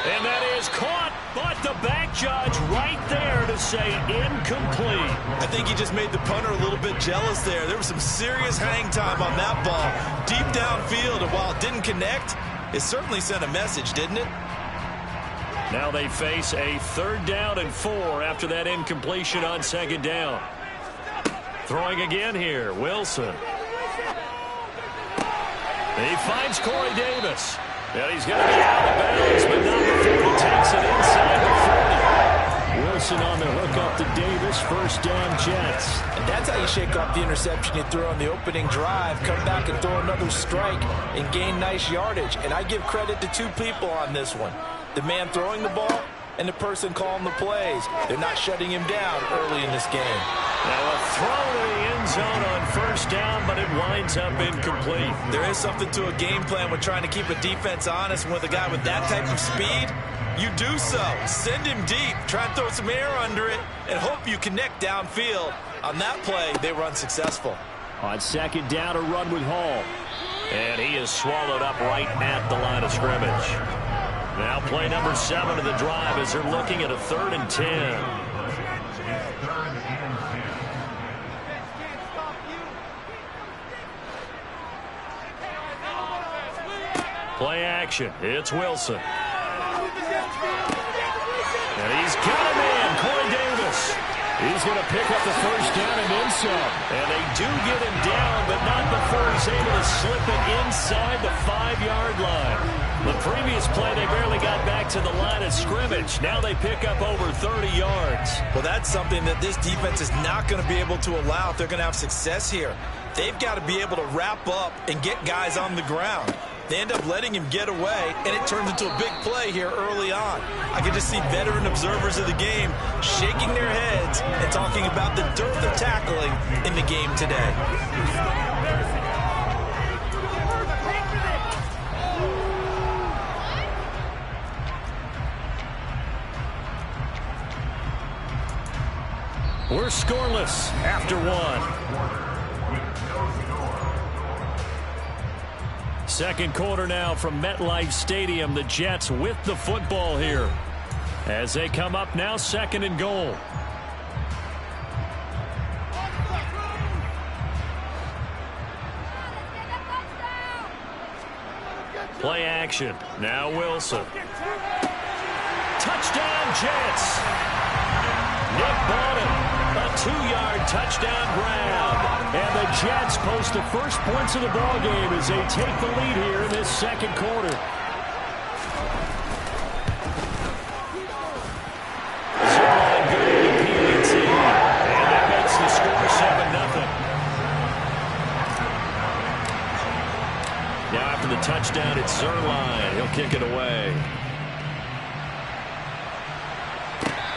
And that is caught, but the back judge right there to say incomplete. I think he just made the punter a little bit jealous there. There was some serious hang time on that ball. Deep downfield, and while it didn't connect, it certainly sent a message, didn't it? Now they face a 3rd down and 4 after that incompletion on 2nd down. Throwing again here, Wilson. He finds Corey Davis. And he's going to be out of bounds, but not before he takes it inside the 40. Wilson on the hook up to Davis. 1st down, Jets. And that's how you shake off the interception you threw on the opening drive. Come back and throw another strike and gain nice yardage. And I give credit to 2 people on this one. The man throwing the ball and the person calling the plays. They're not shutting him down early in this game. Now a throw to the end zone on 1st down, but it winds up incomplete. There is something to a game plan with trying to keep a defense honest. And with a guy with that type of speed, you do so. Send him deep, try and throw some air under it, and hope you connect downfield. On that play, they were unsuccessful. On 2nd down, a run with Hall. And he is swallowed up right at the line of scrimmage. Now play number 7 of the drive as they're looking at a 3rd and 10. Play action. It's Wilson. And he's got him in. Corey Davis. He's going to pick up the 1st down and then some. And they do get him down, but not before he's able to slip it inside the 5-yard line. The previous play, they barely got back to the line of scrimmage. Now they pick up over 30 yards. Well, that's something that this defense is not going to be able to allow if they're going to have success here. They've got to be able to wrap up and get guys on the ground. They end up letting him get away, and it turns into a big play here early on. I can just see veteran observers of the game shaking their heads and talking about the dearth of tackling in the game today. We're scoreless after 1. 2nd quarter now from MetLife Stadium. The Jets with the football here as they come up now 2nd and goal. Play action. Now Wilson. Touchdown Jets. Nick Bottom. A 2-yard touchdown grab. And the Jets post the first points of the ball game as they take the lead here in this 2nd quarter. Zerline good to the PAT. And that makes the score 7-0. Now after the touchdown, it's Zerline. He'll kick it away.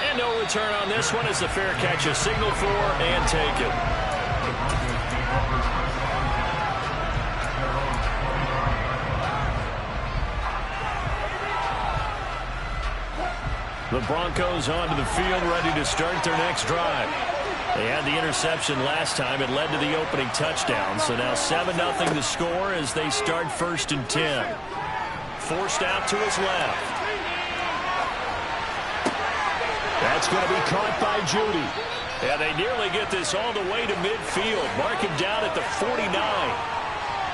And no return on this one as the fair catch is signaled for and taken. The Broncos onto the field, ready to start their next drive. They had the interception last time. It led to the opening touchdown. So now 7-0 the score as they start 1st and 10. Forced out to his left. That's going to be caught by Judy. And they nearly get this all the way to midfield. Mark him down at the 49.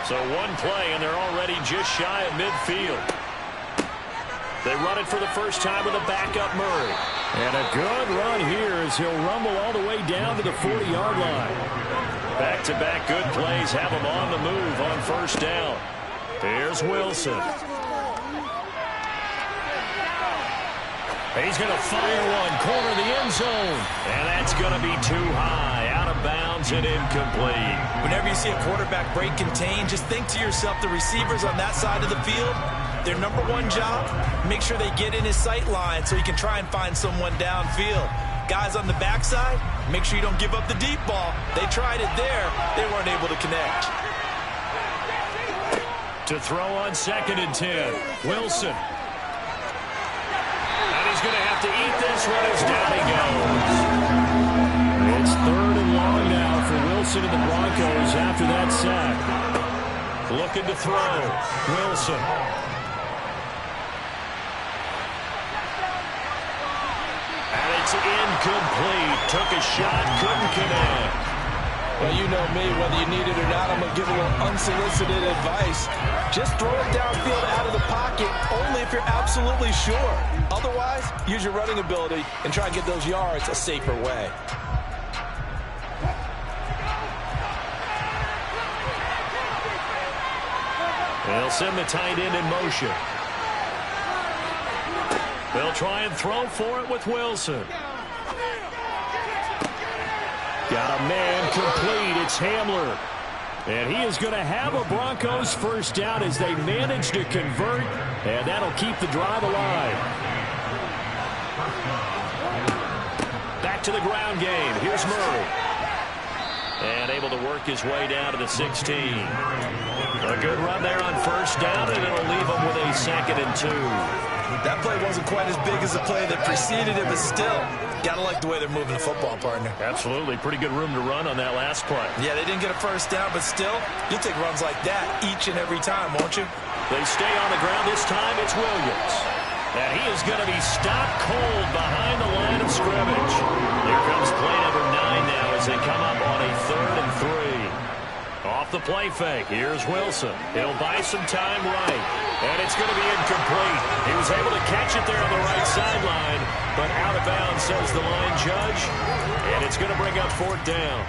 So one play, and they're already just shy of midfield. They run it for the first time with a backup Murray. And a good run here as he'll rumble all the way down to the 40-yard line. Back-to-back good plays have him on the move on first down. Here's Wilson. He's going to fire one, corner of the end zone. And that's going to be too high, out of bounds and incomplete. Whenever you see a quarterback break contain, just think to yourself, the receivers on that side of the field, their number one job, make sure they get in his sight line so he can try and find someone downfield. Guys on the backside, make sure you don't give up the deep ball. They tried it there. They weren't able to connect. To throw on 2nd and 10, Wilson. And he's going to have to eat this one as down he goes. It's 3rd and long now for Wilson and the Broncos after that sack. Looking to throw. Wilson. And it's incomplete. Took a shot, couldn't connect. Well, you know me, whether you need it or not, I'm going to give a little unsolicited advice. Just throw it downfield out of the pocket, only if you're absolutely sure. Otherwise, use your running ability and try and get those yards a safer way. They'll send the tight end in motion. They'll try and throw for it with Wilson. Got a man complete. It's Hamler. And he is going to have a Broncos first down as they manage to convert. And that'll keep the drive alive. Back to the ground game. Here's Murray. And able to work his way down to the 16. A good run there on first down, and it'll leave him with a 2nd and 2. That play wasn't quite as big as the play that preceded it, but still, gotta like the way they're moving the football, partner. Absolutely. Pretty good room to run on that last play. Yeah, they didn't get a first down, but still, you'll take runs like that each and every time, won't you? They stay on the ground. This time it's Williams. And he is going to be stopped cold behind the line of scrimmage. Here comes play number 9 now as they come up on a 3rd and 3. Off the play fake, here's Wilson. He'll buy some time right. And it's going to be incomplete. He was able to catch it there on the right sideline, but out of bounds, says the line judge. And it's going to bring up 4th down.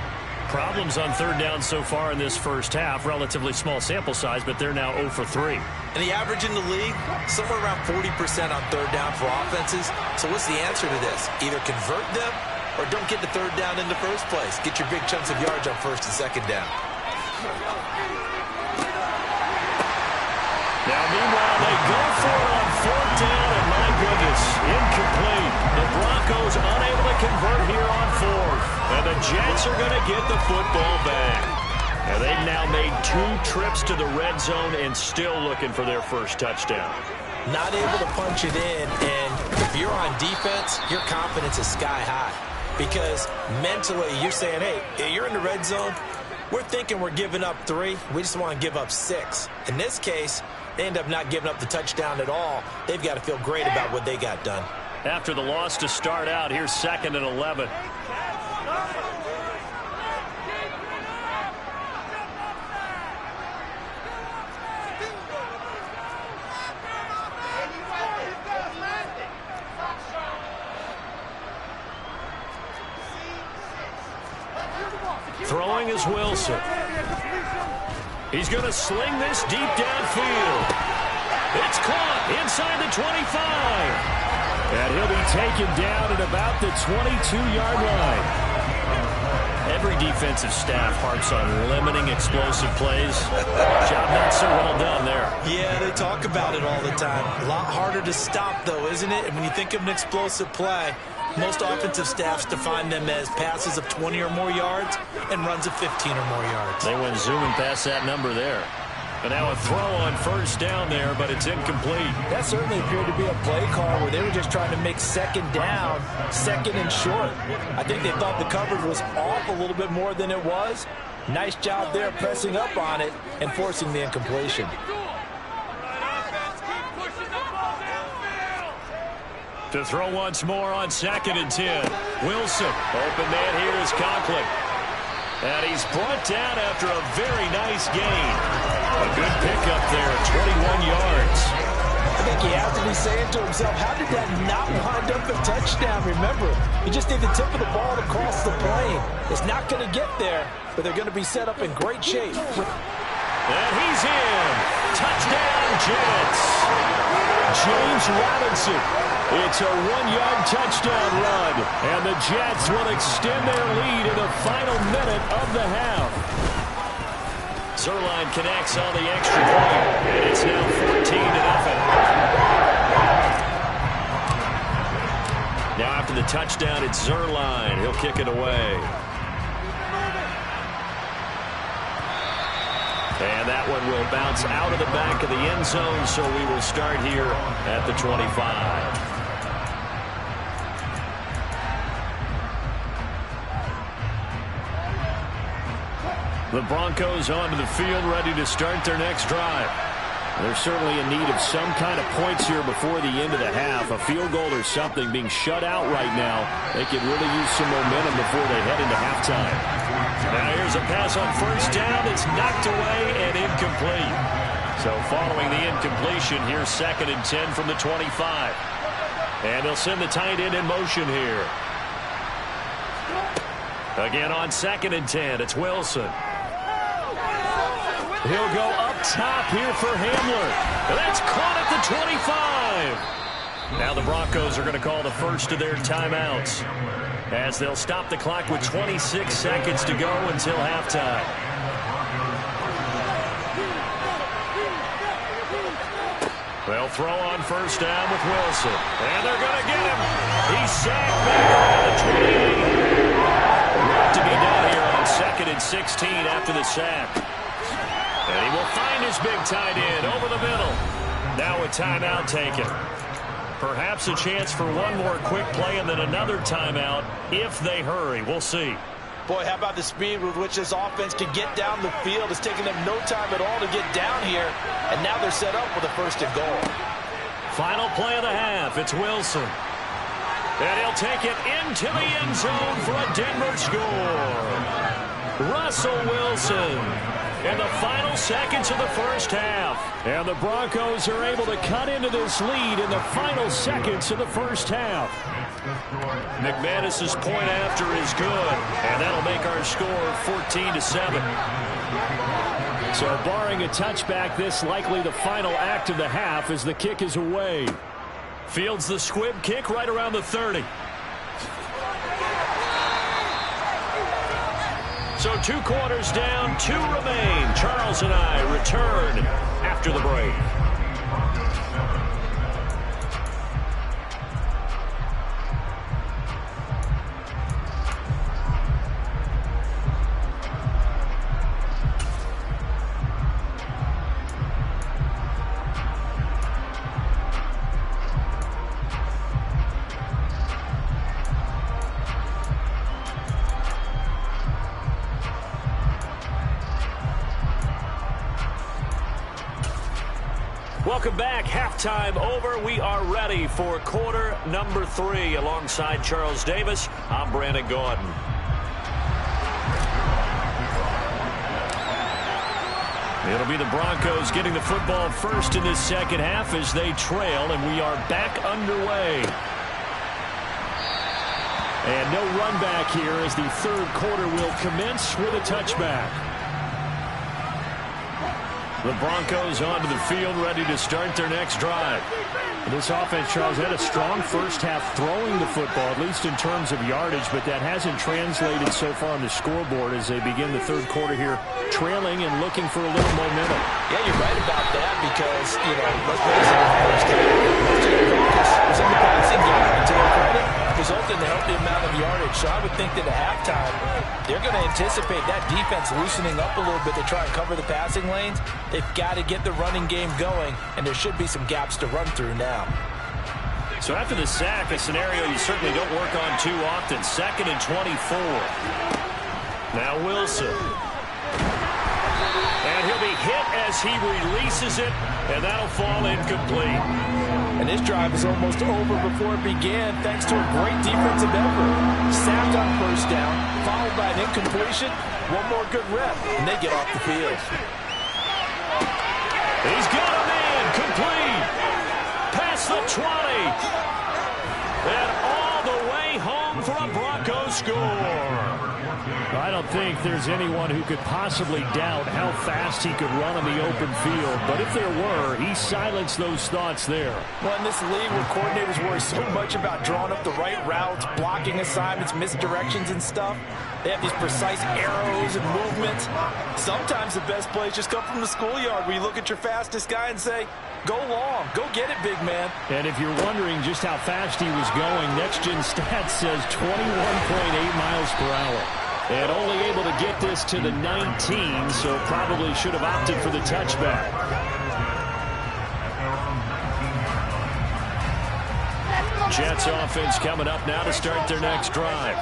Problems on 3rd down so far in this first half. Relatively small sample size, but they're now 0 for 3. And the average in the league, somewhere around 40% on 3rd down for offenses. So what's the answer to this? Either convert them or don't get the 3rd down in the first place. Get your big chunks of yards on 1st and 2nd down. Now, meanwhile, they go for it on 4th down, and my goodness, incomplete. The Broncos unable to convert here on 4th. And the Jets are going to get the football back. And they've now made 2 trips to the red zone and still looking for their first touchdown. Not able to punch it in, and if you're on defense, your confidence is sky high. Because mentally, you're saying, hey, you're in the red zone. We're thinking we're giving up 3. We just want to give up 6. In this case, they end up not giving up the touchdown at all. They've got to feel great about what they got done. After the loss to start out, here's 2nd and 11. Throwing is Wilson. He's going to sling this deep downfield. It's caught inside the 25. And he'll be taken down at about the 22-yard line. Every defensive staff harps on limiting explosive plays. Job not so well done there. Yeah, they talk about it all the time. A lot harder to stop, though, isn't it? And when you think of an explosive play, most offensive staffs define them as passes of 20 or more yards and runs of 15 or more yards. They went zooming past that number there. And now a throw on first down there, but it's incomplete. That certainly appeared to be a play call where they were just trying to make 2nd down, 2nd and short. I think they thought the coverage was off a little bit more than it was. Nice job there pressing up on it and forcing the incompletion. To throw once more on 2nd and 10. Wilson. Open man here is Conklin. And he's brought down after a very nice gain. A good pickup there, 21 yards. I think he has to be saying to himself, how did that not wind up a touchdown? Remember, you just need the tip of the ball to cross the plane. It's not going to get there, but they're going to be set up in great shape. And he's in. Touchdown, Jets. James Robinson. It's a 1-yard touchdown run. And the Jets will extend their lead in the final minute of the half. Zerline connects on the extra point. And it's now 14-0. Now after the touchdown, it's Zerline. He'll kick it away. And that one will bounce out of the back of the end zone, so we will start here at the 25. The Broncos onto the field, ready to start their next drive. They're certainly in need of some kind of points here before the end of the half. A field goal or something. Being shut out right now, they could really use some momentum before they head into halftime. Now here's a pass on first down. It's knocked away and incomplete. So following the incompletion, here's 2nd and 10 from the 25. And they'll send the tight end in motion here. Again on 2nd and 10, it's Wilson. He'll go up top here for Hamler. That's caught at the 25. Now the Broncos are going to call the first of their timeouts, as they'll stop the clock with 26 seconds to go until halftime. They'll throw on first down with Wilson. And they're going to get him. He's sacked back around the 28. Work to be done here on 2nd and 16 after the sack. And he will find his big tight end over the middle. Now a timeout taken. Perhaps a chance for one more quick play and then another timeout if they hurry. We'll see. Boy, how about the speed with which this offense can get down the field? It's taking them no time at all to get down here. And now they're set up with a 1st and goal. Final play of the half. It's Wilson. And he'll take it into the end zone for a Denver score. Russell Wilson in the final seconds of the first half. And the Broncos are able to cut into this lead in the final seconds of the first half. McManus's point after is good, and that'll make our score 14-7. So barring a touchback, this likely the final act of the half as the kick is away. Fields the squib kick right around the 30. So 2 quarters down, 2 remain. Charles and I return after the break. Welcome back. Halftime over. We are ready for quarter number 3. Alongside Charles Davis, I'm Brandon Gordon. It'll be the Broncos getting the football first in this second half as they trail, and we are back underway. And no run back here as the third quarter will commence with a touchback. The Broncos onto the field, ready to start their next drive. This offense, Charles, had a strong first half throwing the football, at least in terms of yardage, but that hasn't translated so far on the scoreboard as they begin the third quarter here, trailing and looking for a little momentum. Yeah, you're right about that because, let's face it, the first half, most of their focus was in the passing game. And to their credit, resulted in a healthy amount of yardage. So I would think that at halftime, they're going to anticipate that defense loosening up a little bit to try and cover the passing lanes. They've got to get the running game going, and there should be some gaps to run through now. So after the sack, a scenario you certainly don't work on too often. 2nd and 24. Now Wilson. And he'll be hit as he releases it, and that'll fall incomplete. And this drive is almost over before it began thanks to a great defensive effort. Sacked on first down, followed by an incompletion. One more good rep, and they get off the field. He's got a man complete. Past the 20. And all the way home for a Broncos score. I don't think there's anyone who could possibly doubt how fast he could run on the open field. But if there were, he silenced those thoughts there. Well, in this league where coordinators worry so much about drawing up the right routes, blocking assignments, misdirections and stuff, they have these precise arrows and movements. Sometimes the best plays just come from the schoolyard where you look at your fastest guy and say, go long, go get it, big man. And if you're wondering just how fast he was going, Next Gen Stats says 21.8 miles per hour. And only able to get this to the 19, so probably should have opted for the touchback. Jets offense coming up now to start their next drive.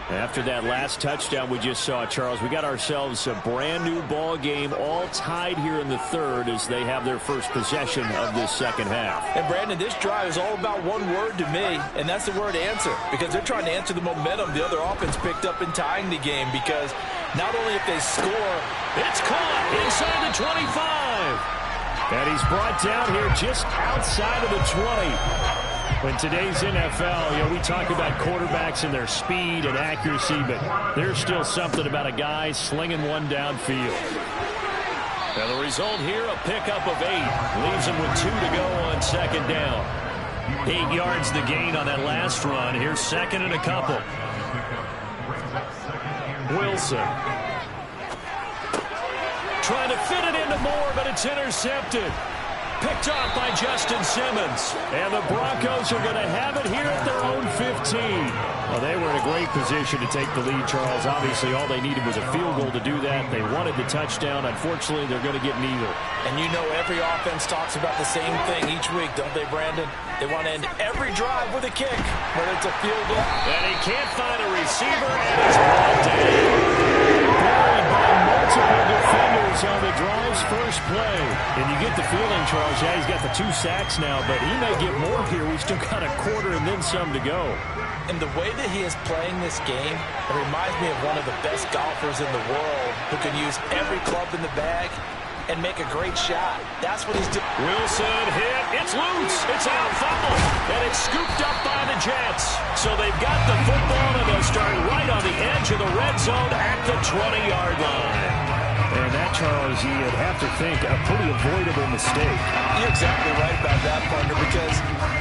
After that last touchdown we just saw, Charles, we got ourselves a brand new ball game, all tied here in the third as they have their first possession of this second half. And Brandon, this drive is all about one word to me, and that's the word answer, because they're trying to answer the momentum the other offense picked up in tying the game, because not only if they score, it's caught inside the 25. And he's brought down here just outside of the 20. In today's NFL, we talk about quarterbacks and their speed and accuracy, but there's still something about a guy slinging one downfield. And the result here, a pickup of 8. Leaves him with 2 to go on second down. 8 yards the gain on that last run. Here's second and a couple. Wilson. Trying to fit it into Moore, but it's intercepted. Picked off by Justin Simmons. And the Broncos are going to have it here at their own 15. Well, they were in a great position to take the lead, Charles. Obviously, all they needed was a field goal to do that. They wanted the touchdown. Unfortunately, they're going to get neither. And you know every offense talks about the same thing each week, don't they, Brandon? They want to end every drive with a kick, whether it's a field goal. And he can't find a receiver, and he's brought down. Buried by multiple defenders on the drive's first play. And you get the feeling, Charles, he's got the 2 sacks now, but he may get more here. We've still got a quarter and then some to go. And the way that he is playing this game, it reminds me of one of the best golfers in the world who can use every club in the bag and make a great shot. That's what he's doing. Wilson hit. It's loose. It's out fumble. And it's scooped up by the Jets. So they've got the football, and they'll start right on the edge of the red zone at the 20-yard line. And that, Charles, you'd have to think a pretty avoidable mistake. You're exactly right about that, partner, because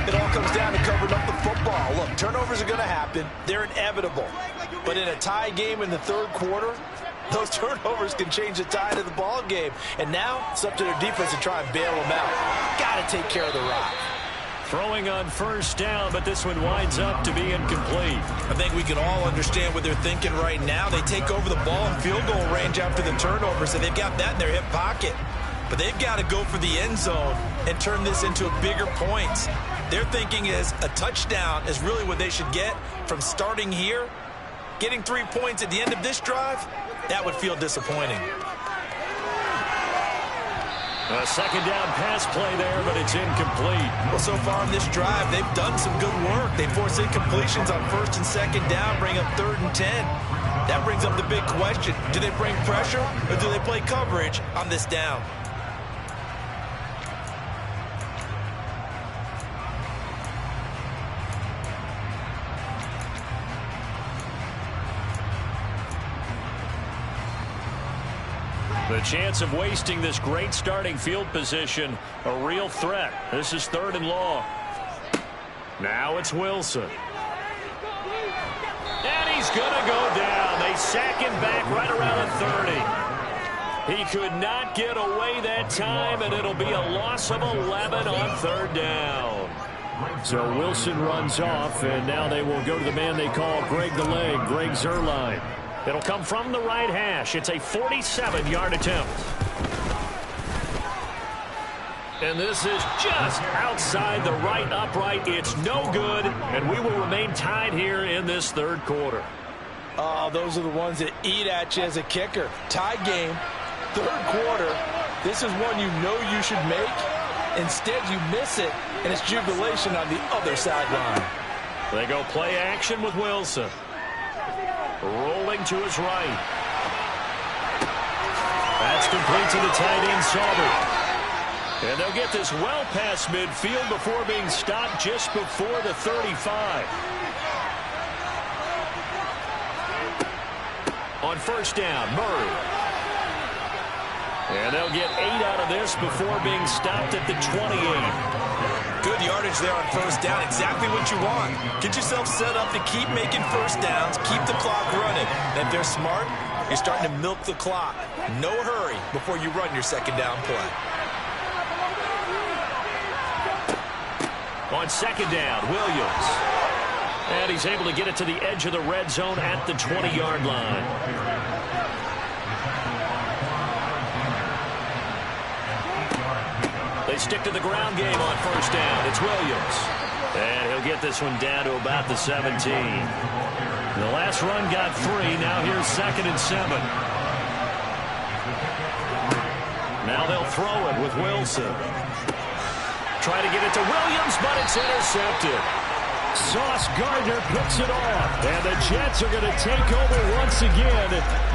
it all comes down to covering up the football. Look, turnovers are going to happen. They're inevitable. But in a tie game in the third quarter, those turnovers can change the tide of the ball game. And now it's up to their defense to try and bail them out. Got to take care of the rock. Throwing on first down, but this one winds up to be incomplete. I think we can all understand what they're thinking right now. They take over the ball in field goal range after the turnover, so they've got that in their hip pocket. But they've got to go for the end zone and turn this into a bigger points. Their thinking is a touchdown is really what they should get from starting here. Getting 3 points at the end of this drive, that would feel disappointing. A second down pass play there, but it's incomplete. Well, so far in this drive, they've done some good work. They force incompletions on first and second down, bring up 3rd and 10. That brings up the big question. Do they bring pressure or do they play coverage on this down? The chance of wasting this great starting field position, a real threat. This is 3rd and long. Now it's Wilson. And he's going to go down. They sack him back right around the 30. He could not get away that time, and it'll be a loss of 11 on 3rd down. So Wilson runs off, and now they will go to the man they call Greg the Leg, Greg Zuerlein. It'll come from the right hash. It's a 47-yard attempt. And this is just outside the right upright. It's no good, and we will remain tied here in this 3rd quarter. Oh, those are the ones that eat at you as a kicker. Tie game, 3rd quarter. This is one you know you should make, Instead, you miss it, and it's jubilation on the other sideline. They go play action with Wilson. Rolling to his right. That's complete to the tight end, Sauber. And they'll get this well past midfield before being stopped just before the 35. On first down, Murray. And they'll get 8 out of this before being stopped at the 28. Good yardage there on first down. Exactly what you want. Get yourself set up to keep making first downs, keep the clock running. And if they're smart, you're starting to milk the clock. No hurry before you run your second down play. On second down, Williams. And he's able to get it to the edge of the red zone at the 20-yard line. They stick to the ground game on first down. It's Williams. And he'll get this one down to about the 17. The last run got 3. Now here's 2nd and 7. Now they'll throw it with Wilson. Try to get it to Williams, but it's intercepted. Sauce Gardner picks it off. And the Jets are going to take over once again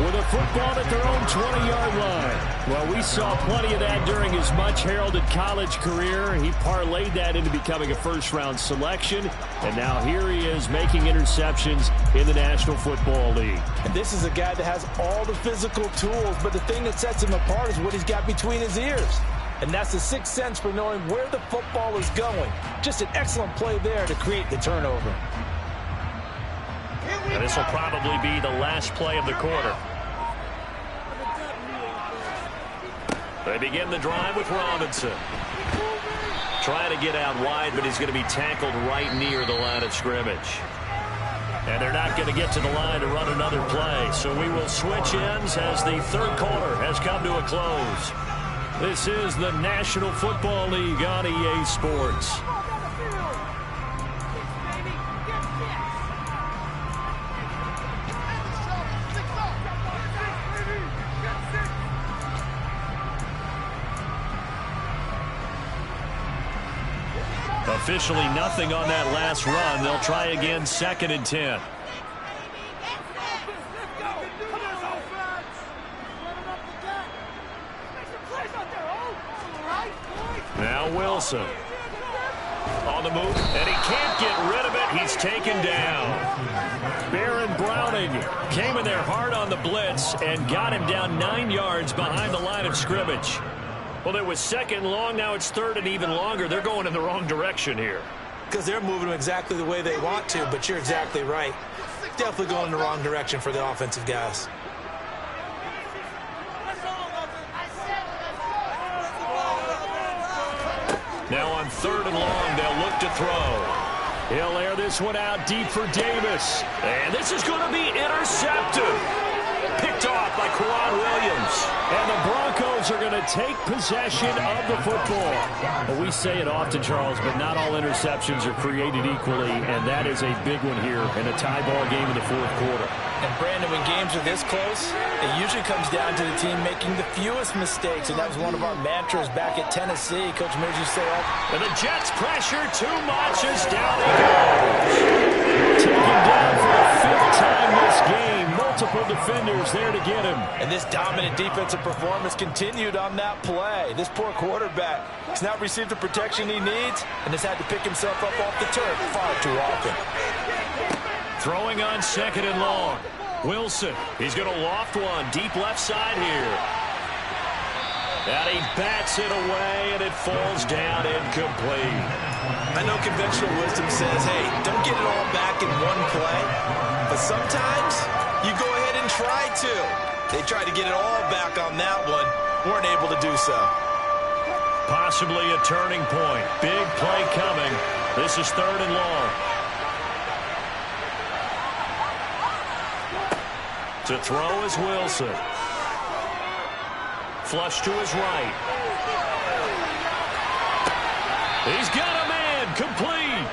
with a football at their own 20-yard line. Well, we saw plenty of that during his much-heralded college career. He parlayed that into becoming a first-round selection. And now here he is making interceptions in the National Football League. And this is a guy that has all the physical tools, but the thing that sets him apart is what he's got between his ears. And that's the sixth sense for knowing where the football is going. Just an excellent play there to create the turnover. And this will probably be the last play of the quarter. They begin the drive with Robinson. Trying to get out wide, but he's going to be tackled right near the line of scrimmage. And they're not going to get to the line to run another play. So we will switch ends as the third quarter has come to a close. This is the National Football League on EA Sports. Officially nothing on that last run. They'll try again, 2nd and 10. Now Wilson on the move, and he can't get rid of it. He's taken down. Baron Browning came in there hard on the blitz and got him down 9 yards behind the line of scrimmage. Well, it was 2nd long. Now it's 3rd and even longer. They're going in the wrong direction here. Because they're moving exactly the way they want to, but you're exactly right. Definitely going in the wrong direction for the offensive guys. Now on 3rd and long, they'll look to throw. He'll air this one out deep for Davis. And this is going to be intercepted. Picked off by Quad Williams. And the Broncos are going to take possession of the football. Well, we say it often, Charles, but not all interceptions are created equally, and that is a big one here in a tie ball game in the 4th quarter. And, Brandon, when games are this close, it usually comes down to the team making the fewest mistakes, and that was one of our mantras back at Tennessee. Coach Mears used to say, and the Jets pressure too much as down he goes. Taken down for the 5th time this game. Multiple defenders there to get him. And this dominant defensive performance continued on that play. This poor quarterback has not received the protection he needs and has had to pick himself up off the turf far too often. Throwing on 2nd and long. Wilson, he's going to loft one deep left side here. And he bats it away, and it falls down incomplete. I know conventional wisdom says, hey, don't get it all back in one play. But sometimes you go ahead and try to. They tried to get it all back on that one. Weren't able to do so. Possibly a turning point. Big play coming. This is 3rd and long. To throw is Wilson. Flush to his right. He's got a man. Complete.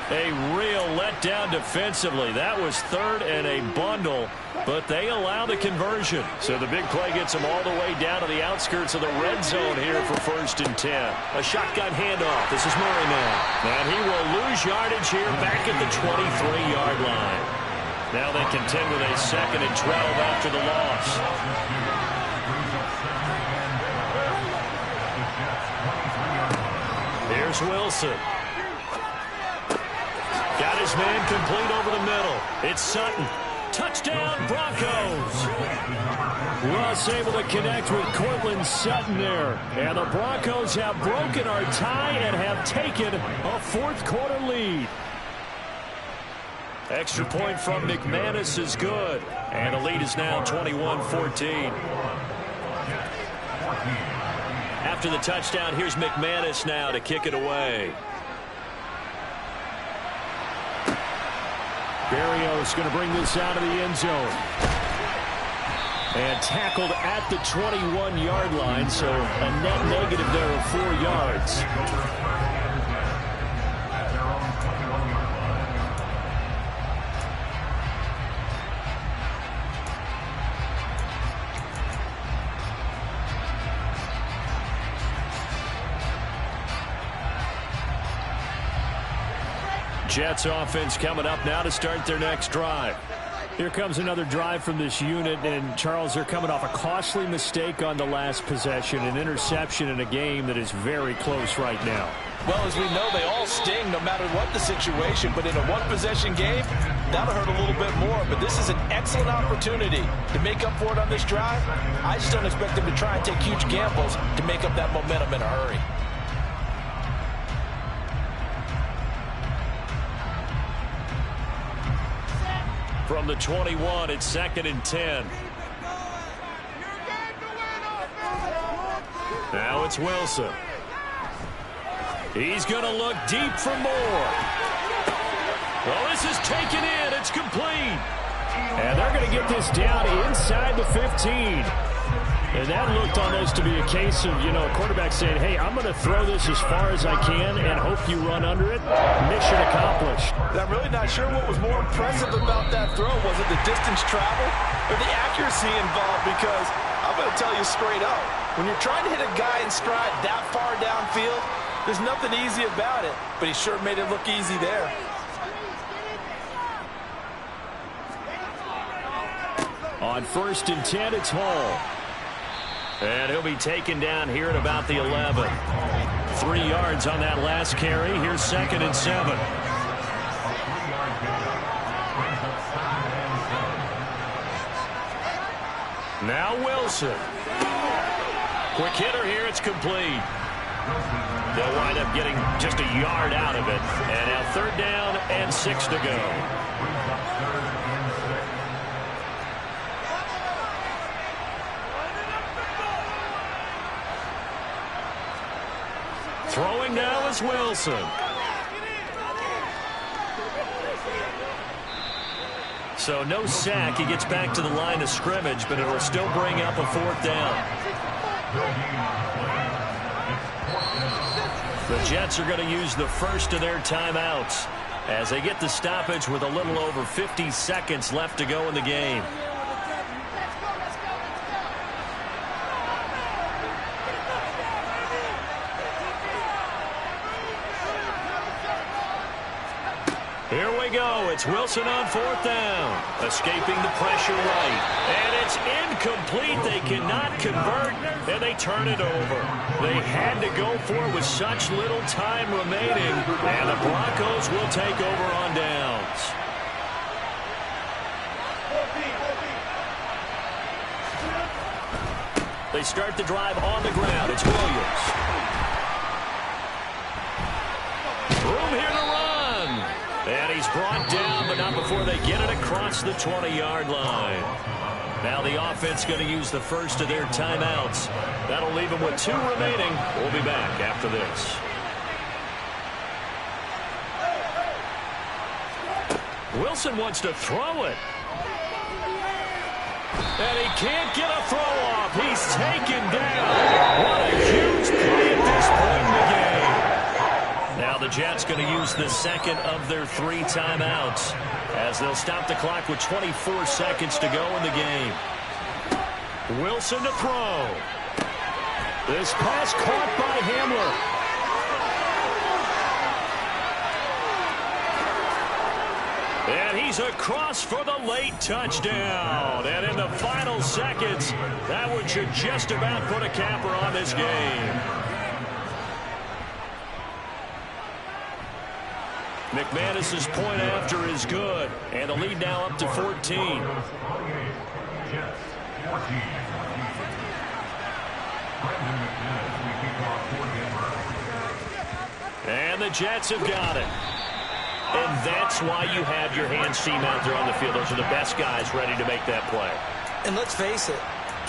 A real letdown defensively. That was third and a bundle, but they allow the conversion. So the big play gets them all the way down to the outskirts of the red zone here for 1st and 10. A shotgun handoff. This is Murray now. And he will lose yardage here back at the 23-yard line. Now they contend with a 2nd and 12 after the loss. Here's Wilson. Got his man complete over the middle. It's Sutton. Touchdown, Broncos. Russ able to connect with Cortland Sutton there. And the Broncos have broken our tie and have taken a 4th quarter lead. Extra point from McManus is good. And the lead is now 21-14. After the touchdown, here's McManus now to kick it away. Berrios going to bring this out of the end zone. And tackled at the 21-yard line, so a net negative there of 4 yards. Jets offense coming up now to start their next drive. Here comes another drive from this unit, and Charles, they're coming off a costly mistake on the last possession, an interception in a game that is very close right now. Well, as we know, they all sting no matter what the situation, but in a one-possession game, that'll hurt a little bit more. But this is an excellent opportunity to make up for it on this drive. I just don't expect them to try and take huge gambles to make up that momentum in a hurry. From the 21, it's 2nd and 10. Now it's Wilson. He's going to look deep for more. Well, this is taken in. It's complete. And they're going to get this down inside the 15. And that looked almost to be a case of, a quarterback saying, hey, I'm going to throw this as far as I can and hope you run under it. Mission accomplished. I'm really not sure what was more impressive about that throw. Was it the distance traveled or the accuracy involved? Because I'm going to tell you straight up, when you're trying to hit a guy in stride that far downfield, there's nothing easy about it. But he sure made it look easy there. On 1st and 10, it's Hall. And he'll be taken down here at about the 11. 3 yards on that last carry. Here's 2nd and 7. Now Wilson. Quick hitter here. It's complete. They'll wind up getting just a yard out of it. And now 3rd down and 6 to go. Throwing now is Wilson. So no sack. He gets back to the line of scrimmage, but it will still bring up a 4th down. The Jets are going to use the first of their timeouts as they get the stoppage with a little over 50 seconds left to go in the game. Here we go. It's Wilson on 4th down. Escaping the pressure right. And it's incomplete. They cannot convert, and they turn it over. They had to go for it with such little time remaining, and the Broncos will take over on downs. They start the drive on the ground. It's Williams. Room here to run. And he's brought down, but not before they get it across the 20-yard line. Now the offense going to use the first of their timeouts. That'll leave them with 2 remaining. We'll be back after this. Wilson wants to throw it. And he can't get a throw off. He's taken down. What a huge play at this point in the game. Now the the Jets going to use the second of their 3 timeouts as they'll stop the clock with 24 seconds to go in the game. Wilson to throw. This pass caught by Hamler. And he's across for the late touchdown. And in the final seconds, that one should just about put a capper on this game. McManus's point after is good. And the lead now up to 14. And the Jets have got it. And that's why you have your hands team out there on the field. Those are the best guys ready to make that play. And let's face it,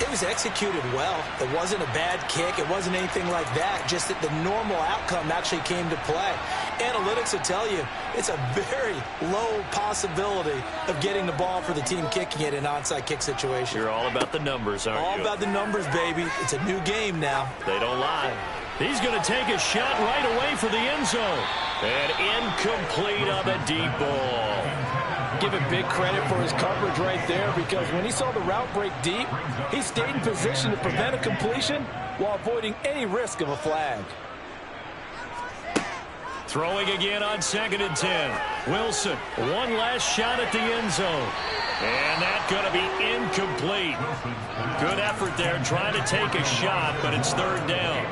it was executed well. It wasn't a bad kick. It wasn't anything like that. Just that the normal outcome actually came to play. Analytics will tell you it's a very low possibility of getting the ball for the team kicking it in an onside kick situation. You're all about the numbers, aren't you? All about the numbers, baby. It's a new game now. They don't lie. He's going to take a shot right away for the end zone. And incomplete on the deep ball. Give him big credit for his coverage right there, because when he saw the route break deep, he stayed in position to prevent a completion while avoiding any risk of a flag. Throwing again on 2nd and 10. Wilson, one last shot at the end zone. And that's going to be incomplete. Good effort there trying to take a shot, but it's 3rd down.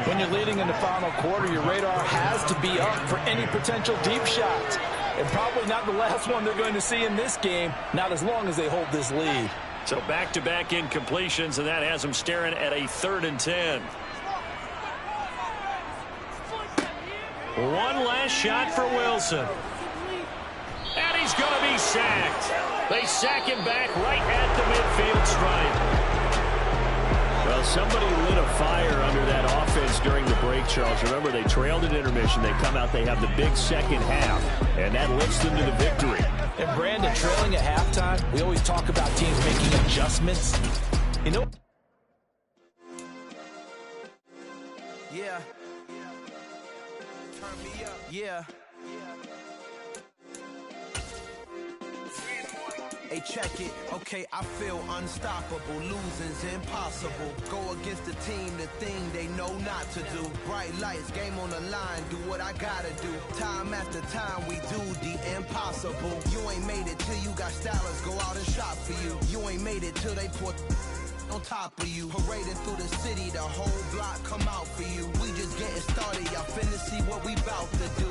When you're leading in the final quarter, your radar has to be up for any potential deep shots. And probably not the last one they're going to see in this game, not as long as they hold this lead. So back-to-back incompletions, and that has them staring at a 3rd and 10. One last shot for Wilson. And he's going to be sacked. They sack him back right at the midfield stripe. Well, somebody lit a fire under that offense during the break, Charles. Remember, they trailed at intermission. They come out, they have the big second half, and that lifts them to the victory. And Brandon, trailing at halftime, we always talk about teams making adjustments. You know? Yeah. Turn me up. Yeah. Hey, check it. Okay, I feel unstoppable. Losing's impossible. Go against the team, the thing they know not to do. Bright lights, game on the line. Do what I gotta do. Time after time, we do the impossible. You ain't made it till you got stylists go out and shop for you. You ain't made it till they put on top of you. Parading through the city, the whole block come out for you. We just getting started. Y'all finna see what we bout to do.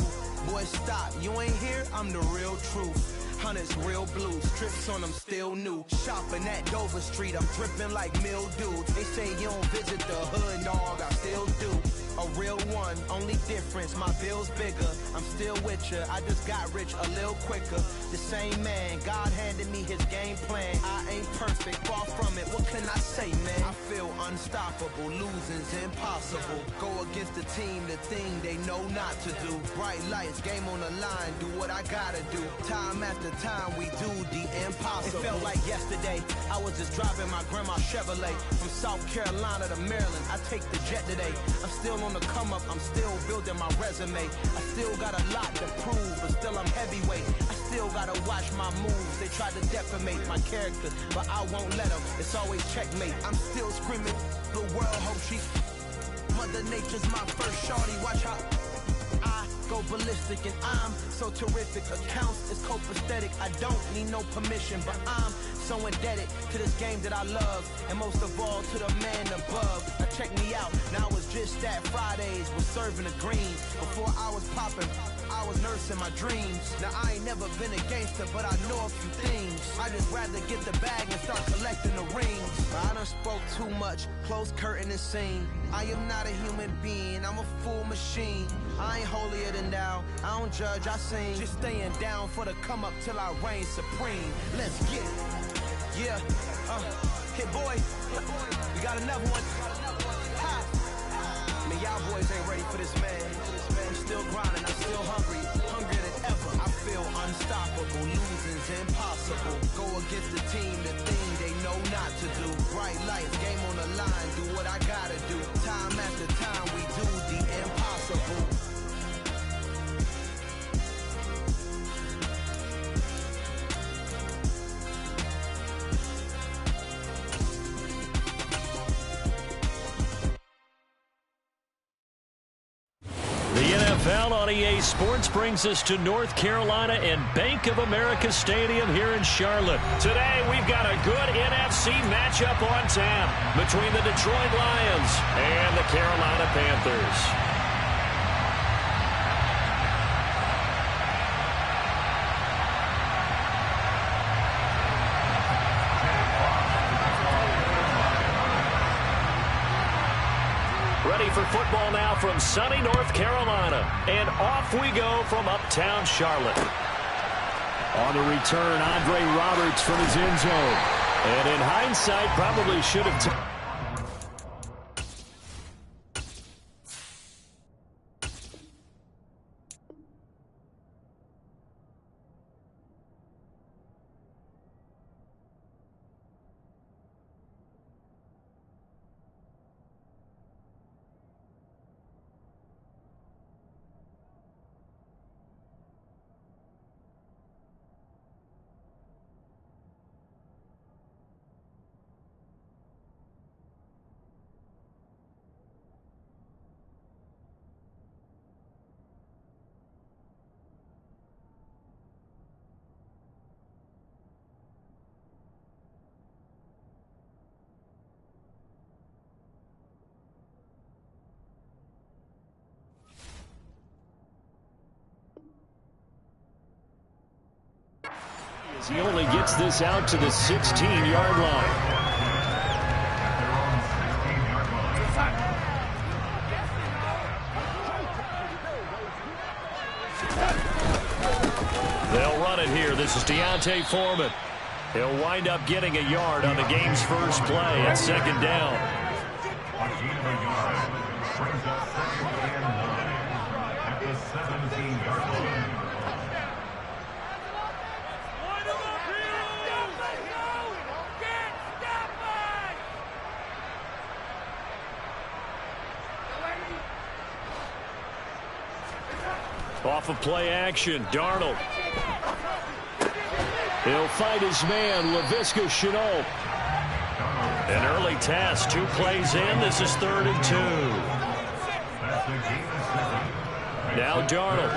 Boy, stop. You ain't here? I'm the real truth. Hunters, real blue, strips on them still new. Shopping at Dover Street, I'm dripping like mildew. They say you don't visit the hood, dog, I still do. A real one, only difference, my bill's bigger. I'm still with ya, I just got rich a little quicker. The same man, God handed me his game plan. I ain't perfect, far from it, what can I say, man? I feel unstoppable, losing's impossible. Go against the team, the thing they know not to do. Bright lights, game on the line, do what I gotta do. Time after time, we do the impossible. It felt like yesterday, I was just driving my grandma's Chevrolet. From South Carolina to Maryland, I take the jet today. I'm still on the come up, I'm still building my resume. I still got a lot to prove, but still I'm heavyweight. I still gotta watch my moves. They try to defamate my character, but I won't let them. It's always checkmate. I'm still screaming, the world hope she. Mother Nature's my first shorty, watch how I go ballistic, and I'm so terrific. Accounts is copacetic. I don't need no permission, but I'm so indebted to this game that I love, and most of all to the man above. Now check me out, now it's just that Fridays was serving the green. Before I was popping, I was nursing my dreams. Now I ain't never been a gangster, but I know a few things. I just rather get the bag and start collecting the rings. I done spoke too much, close curtain and scene. I am not a human being, I'm a full machine. I ain't holier than thou, I don't judge, I sing. Just staying down for the come up till I reign supreme. Let's get it. Yeah, hit boy, we got another one. Ha. I mean, y'all boys ain't ready for this, man. I'm still grinding, I'm still hungry, hungrier than ever. I feel unstoppable, losing's impossible. Go against the team, the thing they know not to do. Bright lights, game on the line, do what I gotta do. Time after time, we do the impossible. NFL on EA Sports brings us to North Carolina and Bank of America Stadium here in Charlotte. Today, we've got a good NFC matchup on tap between the Detroit Lions and the Carolina Panthers. Ready for football now from sunny North Carolina. And off we go from uptown Charlotte. On the return, Andre Roberts from his end zone. And in hindsight, probably should have... He only gets this out to the 16-yard line. They'll run it here. This is Deontay Foreman. He'll wind up getting a yard on the game's first play at second down. A gain of a yard brings us second and 9 at the 17-yard line. Off of play action, Darnold. He'll fight his man, Laviska Shenault. An early test, 2 plays in. This is 3rd and 2. Now Darnold.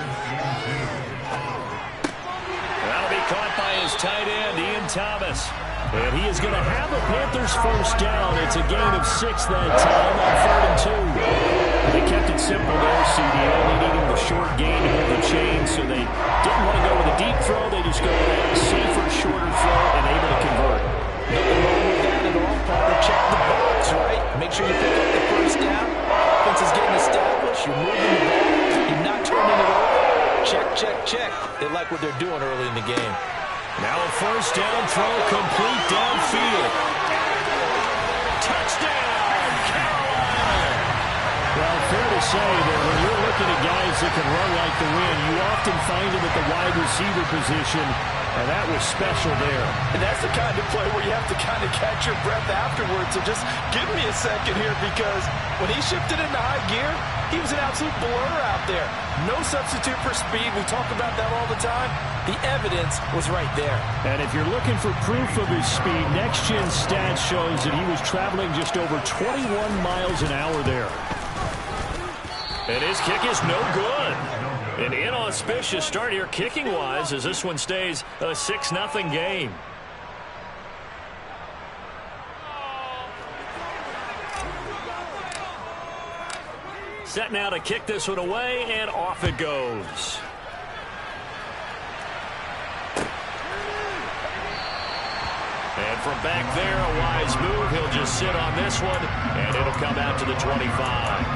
That'll be caught by his tight end, Ian Thomas. And he is going to have a Panthers first down. It's a gain of 6 that time on 3rd and 2. They kept it simple there, CD, only needing the short gain to hold the chain, so they didn't want to go with a deep throw. They just go with a safer, shorter throw and able to convert. Nothing wrong with that at all, partner. Check the box, right? Make sure you pick up the first down. Offense is getting established. You're moving the ball. You're not turning it over. Check, check, check. They like what they're doing early in the game. Now a first down throw complete downfield. Touchdown, Carolina! Well, fair to say that when you're looking at guys that can run like the wind, you often find them at the wide receiver position, and that was special there. And that's the kind of play where you have to kind of catch your breath afterwards. So just give me a second here, because when he shifted into high gear, he was an absolute blur out there. No substitute for speed. We talk about that all the time. The evidence was right there. And if you're looking for proof of his speed, Next Gen Stats shows that he was traveling just over 21 miles an hour there. And his kick is no good. An inauspicious start here kicking-wise as this one stays a 6-0 game. Set now to kick this one away, and off it goes. And from back there, a wise move. He'll just sit on this one, and it'll come out to the 25.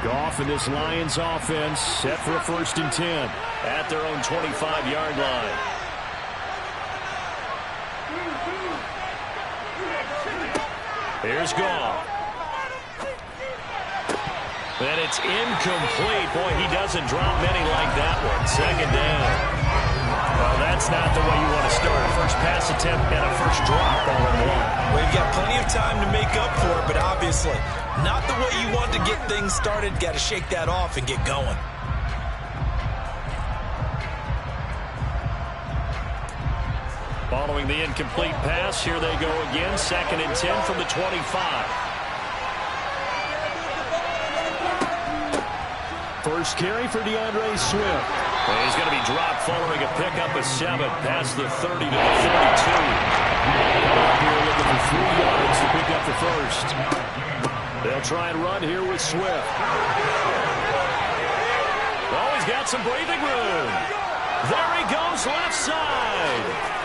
Goff and this Lions offense set for a 1st and 10 at their own 25-yard line. Here's Goff. And it's incomplete. Boy, he doesn't drop many like that one. 2nd down. Well, that's not the way you want to start. A first pass attempt and a first drop all in one. Well, you've got plenty of time to make up for it, but obviously not the way you want to get things started. Got to shake that off and get going. following the incomplete pass. Here they go again, 2nd and 10 from the 25. First carry for DeAndre Swift. And he's going to be dropped following a pickup of 7 past the 30 to the 32. Up here looking for 3 yards to pick up the first. They'll try and run here with Swift. Oh, he's got some breathing room. There he goes left side.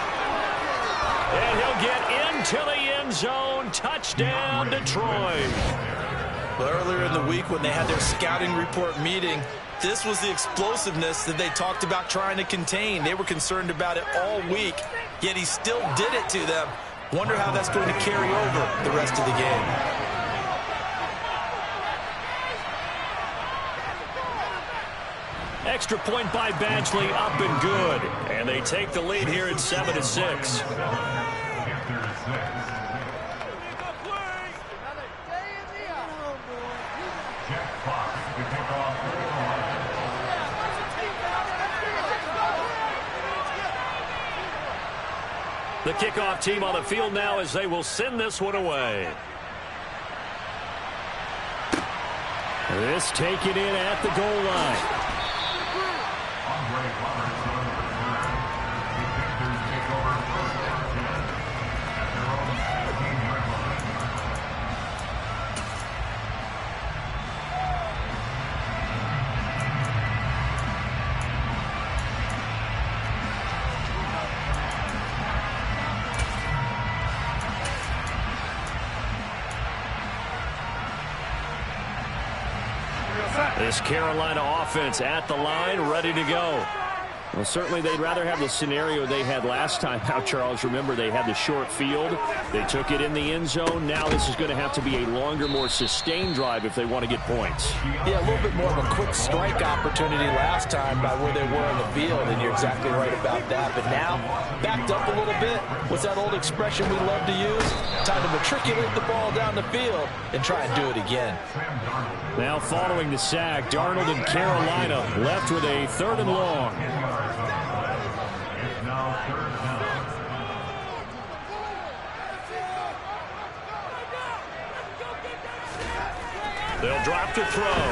And he'll get into the end zone. Touchdown, Detroit. Well, earlier in the week when they had their scouting report meeting, this was the explosiveness that they talked about trying to contain. They were concerned about it all week, yet he still did it to them. Wonder how that's going to carry over the rest of the game. Extra point by Badgley, up and good. And they take the lead here at 7-6. The kickoff team on the field now as they will send this one away. This taken in at the goal line. This Carolina offense at the line, ready to go. Well, certainly they'd rather have the scenario they had last time out, Charles. Remember, they had the short field. They took it in the end zone. Now this is going to have to be a longer, more sustained drive if they want to get points. Yeah, a little bit more of a quick strike opportunity last time by where they were on the field, and you're exactly right about that. But now, backed up a little bit, what's that old expression we love to use? Time to matriculate the ball down the field and try and do it again. Now following the sack, Darnold and Carolina left with a 3rd and long. They'll drop to throw.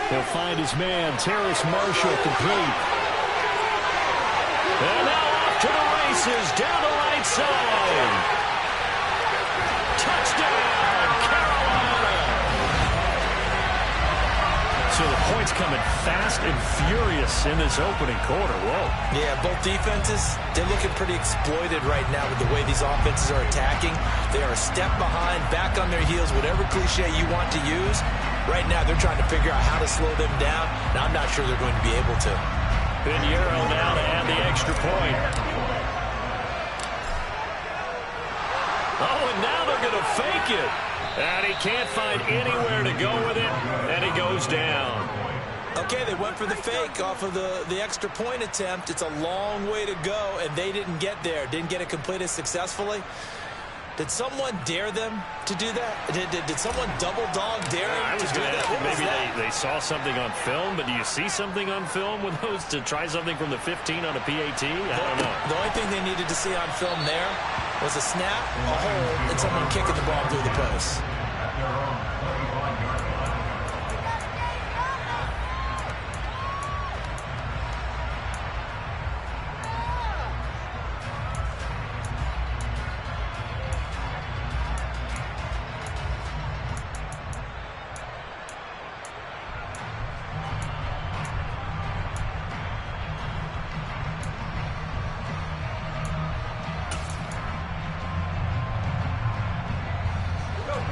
He'll find his man, Terrace Marshall, complete. And now off to the races, down the right side. Touchdown, Carolina. So the points coming fast and furious in this opening quarter. Whoa. Yeah, both defenses, they're looking pretty exploited right now with the way these offenses are attacking. They are a step behind, back on their heels, whatever cliche you want to use. Right now, they're trying to figure out how to slow them down, and I'm not sure they're going to be able to. Pinheiro now to add the extra point. Oh, and now they're going to fake it. And he can't find anywhere to go with it, and he goes down. Okay, they went for the fake off of the extra point attempt. It's a long way to go, and they didn't get there. Didn't get it completed successfully. Did someone dare them to do that? Did someone double dog dare them to do that? Maybe they saw something on film, but do you see something on film with those to try something from the 15 on a PAT? I don't know. The only thing they needed to see on film there was a snap, a hold, and someone kicking the ball through the post.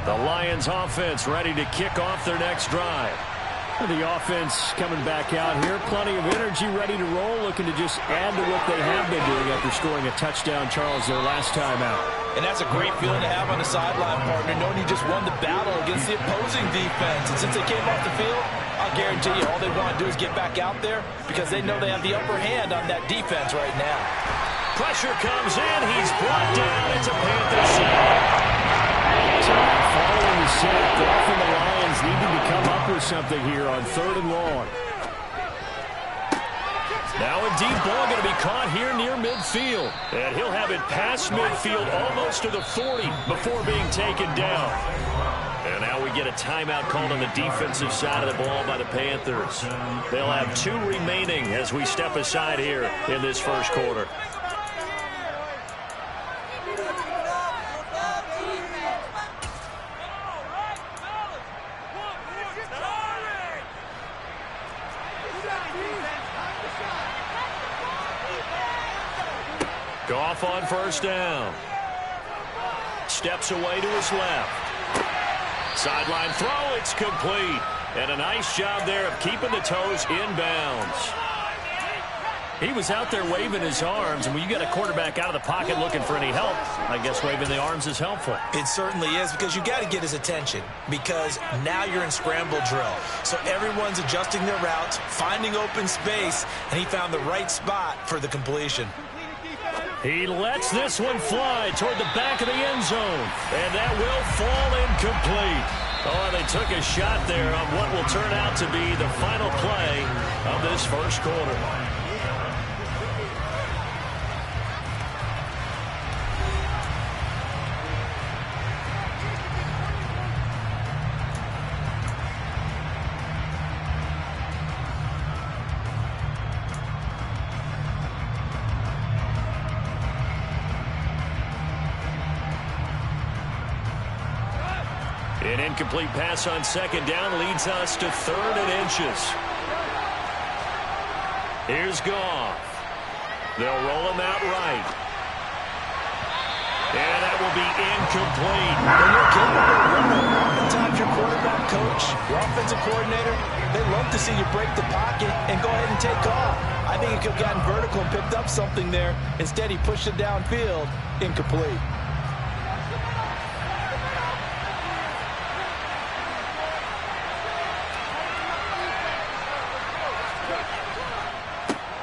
The Lions offense ready to kick off their next drive. The offense coming back out here. Plenty of energy, ready to roll, looking to just add to what they have been doing after scoring a touchdown, Charles, their last time out. And that's a great feeling to have on the sideline, partner, knowing you just won the battle against the opposing defense. And since they came off the field, I'll guarantee you all they want to do is get back out there because they know they have the upper hand on that defense right now. Pressure comes in. He's brought down. It's a Panther sack. Following the sack, often the Lions needing to come up with something here on 3rd and long. Now a deep ball going to be caught here near midfield. And he'll have it past midfield almost to the 40 before being taken down. And now we get a timeout called on the defensive side of the ball by the Panthers. They'll have 2 remaining as we step aside here in this first quarter. Goff on first down. Steps away to his left. Sideline throw, it's complete. And a nice job there of keeping the toes inbounds. He was out there waving his arms, and when you got a quarterback out of the pocket looking for any help, I guess waving the arms is helpful. It certainly is, because you got to get his attention, because now you're in scramble drill. So everyone's adjusting their routes, finding open space, and he found the right spot for the completion. He lets this one fly toward the back of the end zone, and that will fall incomplete. Oh, they took a shot there on what will turn out to be the final play of this first quarter. An incomplete pass on second down leads us to 3rd and inches. Here's Goff. They'll roll him out right. And that will be incomplete. When you're capable of running, oftentimes your quarterback coach, your offensive coordinator, they love to see you break the pocket and go ahead and take off. I think he could have gotten vertical and picked up something there. Instead, he pushed it downfield, incomplete.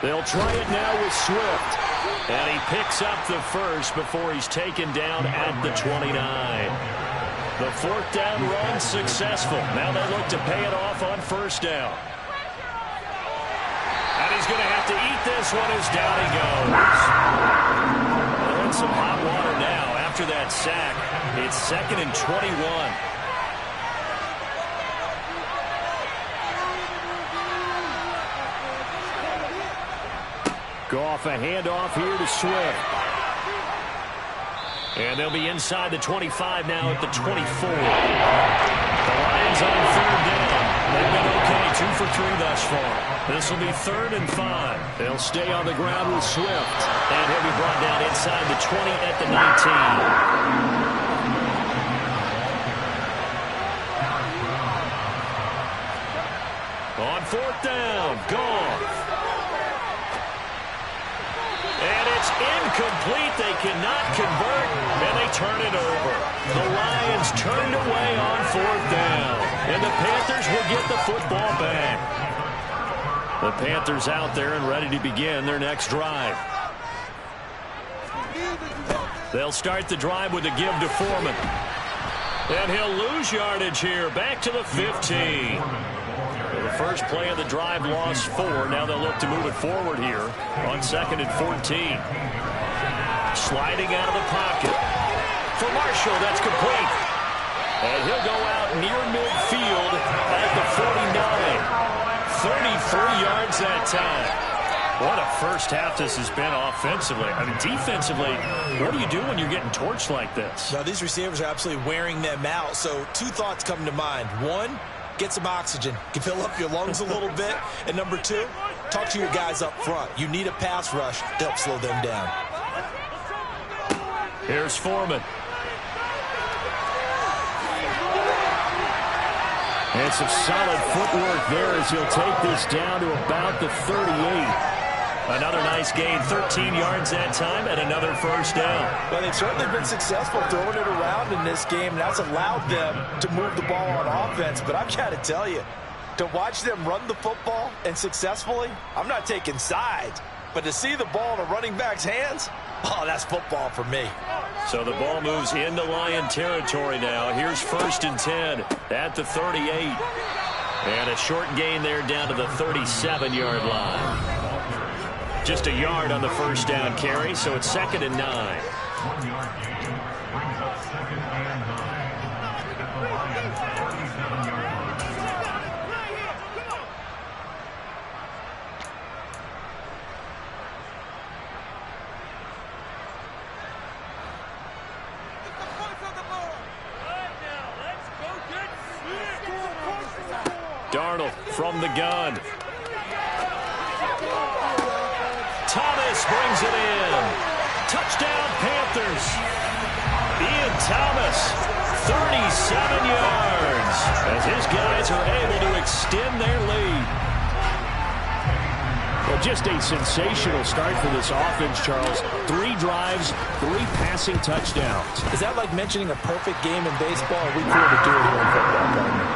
They'll try it now with Swift. And he picks up the first before he's taken down at the 29. The 4th down run successful. Now they look to pay it off on first down. And he's going to have to eat this one as down he goes. They're in some hot water now after that sack. It's 2nd and 21. Goff, a handoff here to Swift. And they'll be inside the 25 now at the 24. The Lions on 3rd down. They've been okay, 2 for 3 thus far. This will be 3rd and 5. They'll stay on the ground with Swift. And he'll be brought down inside the 20 at the 19. On 4th down, Goff. And it's incomplete. They cannot convert, and they turn it over. The Lions turned away on 4th down, and the Panthers will get the football back. The Panthers out there and ready to begin their next drive. They'll start the drive with a give to Foreman. And he'll lose yardage here, back to the 15. The first play of the drive lost 4. Now they'll look to move it forward here on 2nd and 14. Sliding out of the pocket. For Marshall, that's complete. And he'll go out near midfield at the 49. 33 yards that time. What a first half this has been offensively. I mean, defensively, what do you do when you're getting torched like this? Now, these receivers are absolutely wearing them out. So 2 thoughts come to mind. 1, get some oxygen. You can fill up your lungs a little bit. And number 2, talk to your guys up front. You need a pass rush to help slow them down. Here's Foreman. And some solid footwork there as he'll take this down to about the 38. Another nice gain, 13 yards that time, and another first down. Well, they've certainly been successful throwing it around in this game, and that's allowed them to move the ball on offense. But I've got to tell you, to watch them run the football and successfully, I'm not taking sides, but to see the ball in a running back's hands, oh, that's football for me. So the ball moves into Lion territory now. Here's 1st and 10 at the 38. And a short gain there down to the 37-yard line. Just a yard on the first down carry, so it's 2nd and 9. 1-yard gain brings up 2nd and 9 at the Lions' 37-yard line. Darnold from the gun. Thomas brings it in. Touchdown, Panthers. Ian Thomas, 37 yards, as his guys are able to extend their lead. Well, just a sensational start for this offense, Charles. 3 drives, 3 passing touchdowns. Is that like mentioning a perfect game in baseball? Or we could do it here in football?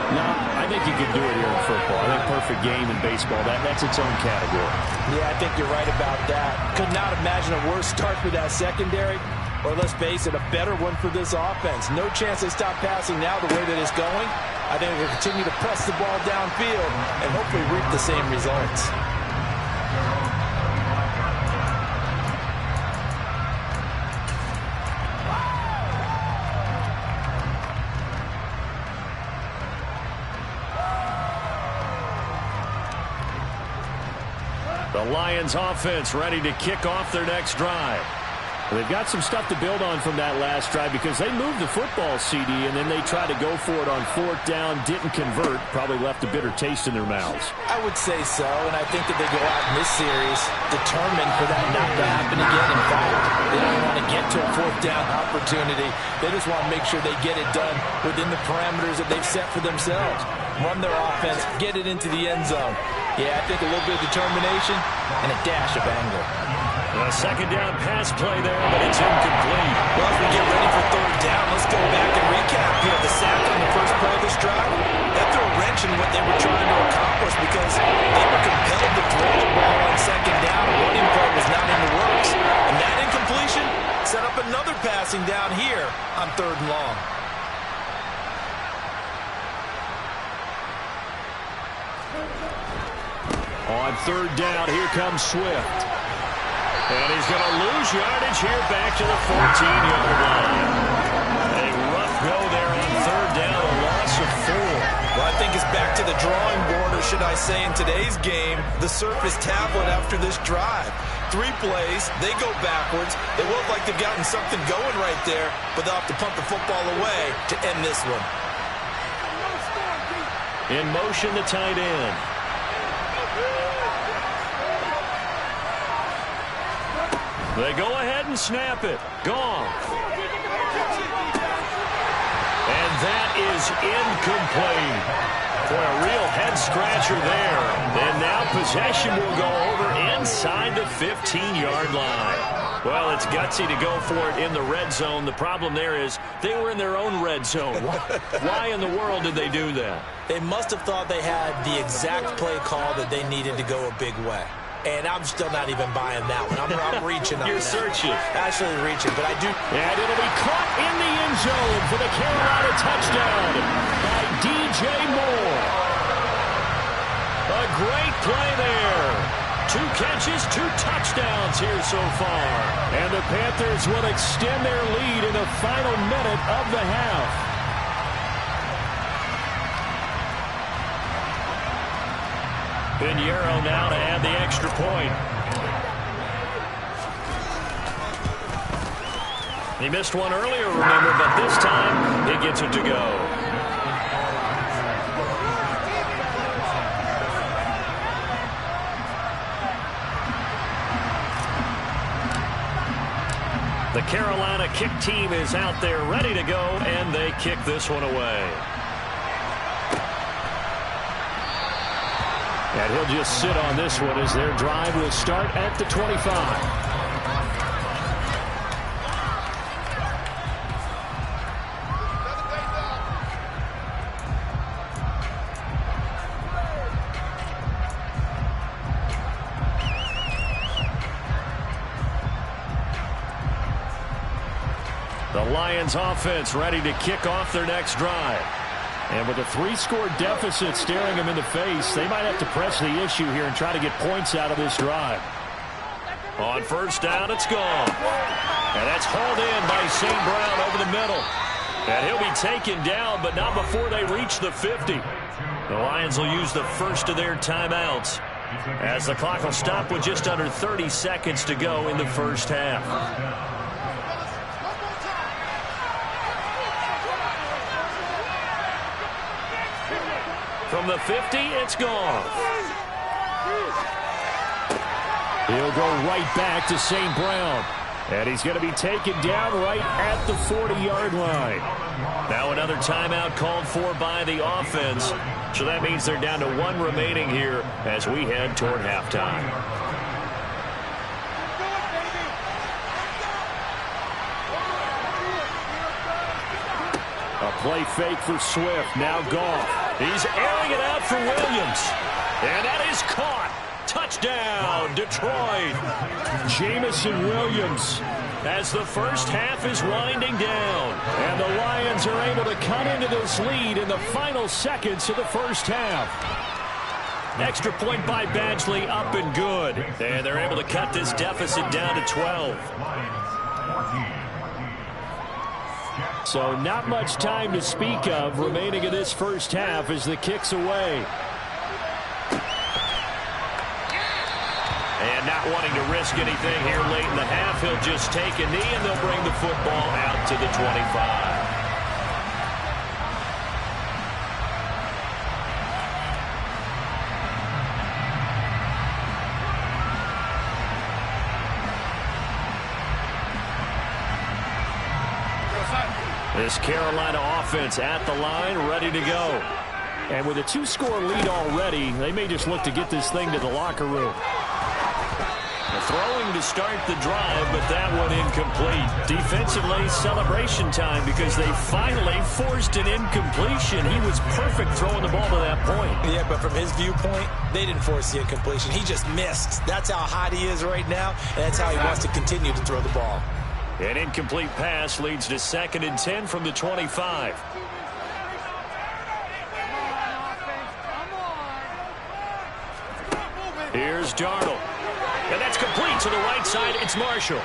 No, I think you could do it here in football. I think perfect game in baseball, that's its own category. Yeah, I think you're right about that. Could not imagine a worse start for that secondary, or let's face it, a better one for this offense. No chance they stop passing now the way that it's going. I think they'll continue to press the ball downfield and hopefully reap the same results. The Lions offense ready to kick off their next drive. Well, they've got some stuff to build on from that last drive because they moved the football, CD, and then they tried to go for it on 4th down, didn't convert, probably left a bitter taste in their mouths. I would say so, and I think that they go out in this series determined for that not to happen again. In fact, they don't want to get to a 4th down opportunity. They just want to make sure they get it done within the parameters that they've set for themselves. Run their offense, get it into the end zone. Yeah, I think a little bit of determination and a dash of anger. A 2nd down pass play there, but it's incomplete. Well, as we get ready for 3rd down, let's go back and recap here. The sack on the first play of this drive, that threw a wrench in what they were trying to accomplish because they were compelled to throw the ball on 2nd down. A running play was not in the works. And that incompletion set up another passing down here on 3rd and long. On 3rd down, here comes Swift. And he's going to lose yardage here back to the 14-yard line. A rough go there on 3rd down, a loss of 4. Well, I think it's back to the drawing board, or should I say in today's game, the Surface tablet after this drive. 3 plays, they go backwards. They look like they've gotten something going right there, but they'll have to punt the football away to end this one. In motion, the tight end. They go ahead and snap it. Gone. And that is incomplete. For a real head-scratcher there. And now possession will go over inside the 15-yard line. Well, it's gutsy to go for it in the red zone. The problem there is they were in their own red zone. Why in the world did they do that? They must have thought they had the exact play call that they needed to go a big way. And I'm still not even buying that one. I'm reaching on You're that. searching. Actually reaching, but I do. And it'll be caught in the end zone for the Carolina touchdown by DJ Moore. A great play there. 2 catches, 2 touchdowns here so far. And the Panthers will extend their lead in the final minute of the half. Pinheiro now to add the extra point. He missed one earlier, remember, but this time he gets it to go. The Carolina kick team is out there ready to go, and they kick this one away. And he'll just sit on this one as their drive will start at the 25. The Lions offense ready to kick off their next drive. And with a 3-score deficit staring them in the face, they might have to press the issue here and try to get points out of this drive. On first down, it's gone. And that's hauled in by St. Brown over the middle. And he'll be taken down, but not before they reach the 50. The Lions will use the first of their timeouts, as the clock will stop with just under 30 seconds to go in the first half. From the 50, it's gone. He'll go right back to St. Brown. And he's going to be taken down right at the 40-yard line. Now another timeout called for by the offense. So that means they're down to one remaining here as we head toward halftime. A play fake for Swift. Now Goff. He's airing it out for Williams. And that is caught. Touchdown, Detroit. Jamison Williams. As the first half is winding down. And the Lions are able to cut into this lead in the final seconds of the first half. Extra point by Badgley, up and good. And they're able to cut this deficit down to 12. So not much time to speak of remaining in this first half as the kick's away. And not wanting to risk anything here late in the half, he'll just take a knee and they'll bring the football out to the 25. This Carolina offense at the line, ready to go. And with a 2-score lead already, they may just look to get this thing to the locker room. Throwing to start the drive, but that one incomplete. Defensively, celebration time because they finally forced an incompletion. He was perfect throwing the ball to that point. Yeah, but from his viewpoint, they didn't force the incompletion. He just missed. That's how hot he is right now, and that's how he wants to continue to throw the ball. An incomplete pass leads to 2nd and 10 from the 25. Here's Darnold. And that's complete to the right side. It's Marshall.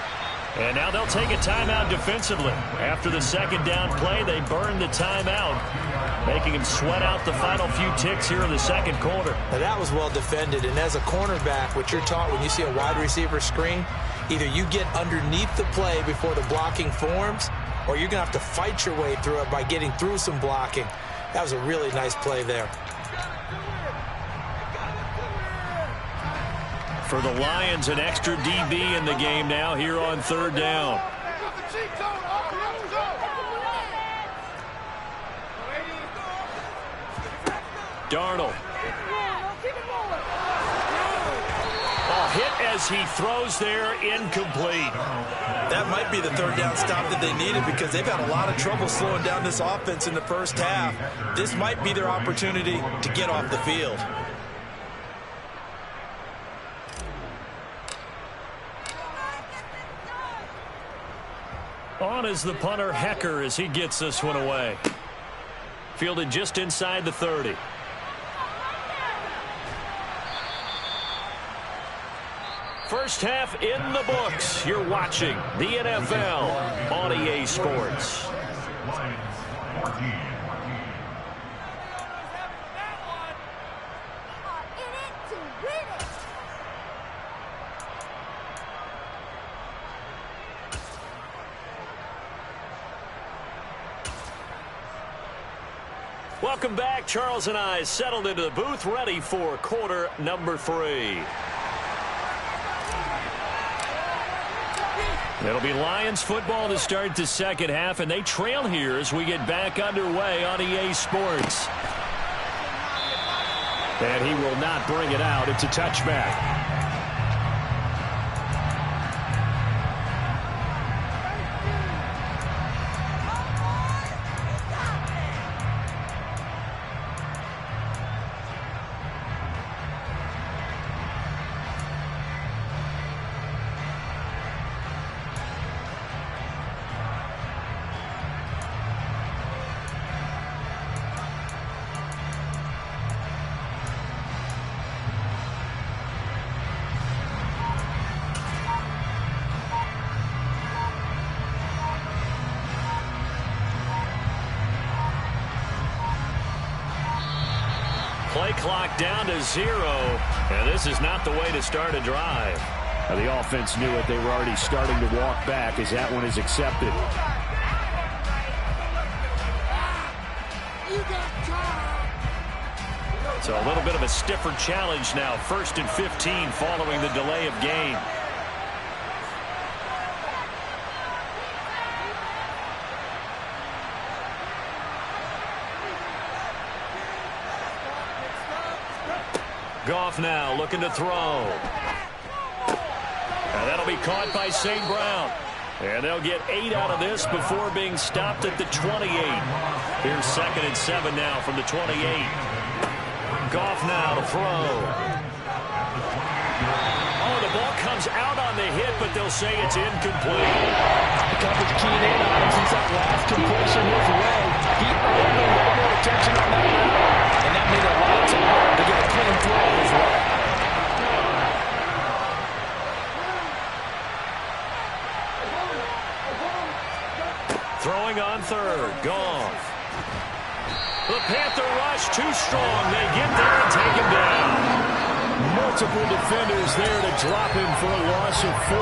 And now they'll take a timeout defensively. After the second down play, they burn the timeout, making him sweat out the final few ticks here in the second quarter. Now that was well defended. And as a cornerback, what you're taught when you see a wide receiver screen, either you get underneath the play before the blocking forms, or you're going to have to fight your way through it by getting through some blocking. That was a really nice play there. For the Lions, an extra DB in the game now here on 3rd down. Darnold. Hit as he throws there, incomplete. That might be the 3rd down stop that they needed because they've had a lot of trouble slowing down this offense in the first half. This might be their opportunity to get off the field. On is the punter, Hecker, as he gets this one away. Fielded just inside the 30. First half in the books. You're watching the NFL on EA Sports. Welcome back. Charles and I settled into the booth, ready for quarter number 3. It'll be Lions football to start the second half, and they trail here as we get back underway on EA Sports. And he will not bring it out. It's a touchback. clock down to 0. And this is not the way to start a drive. Now, the offense knew it. They were already starting to walk back as that one is accepted. So a little bit of a stiffer challenge now. 1st and 15 following the delay of game. Goff now looking to throw. And that'll be caught by St. Brown. And they'll get 8 out of this before being stopped at the 28. Here's 2nd and 7 now from the 28. Goff now to throw. Oh, the ball comes out on the hit, but they'll say it's incomplete. The coverage keying in on him since that last completion his way. He earned a little more attention on that route, and that made it a lot tougher to get a clean throw his way. Throwing on 3rd, Goff. The Panther rush too strong. They get there and take him down. Multiple defenders there to drop him for a loss of 4.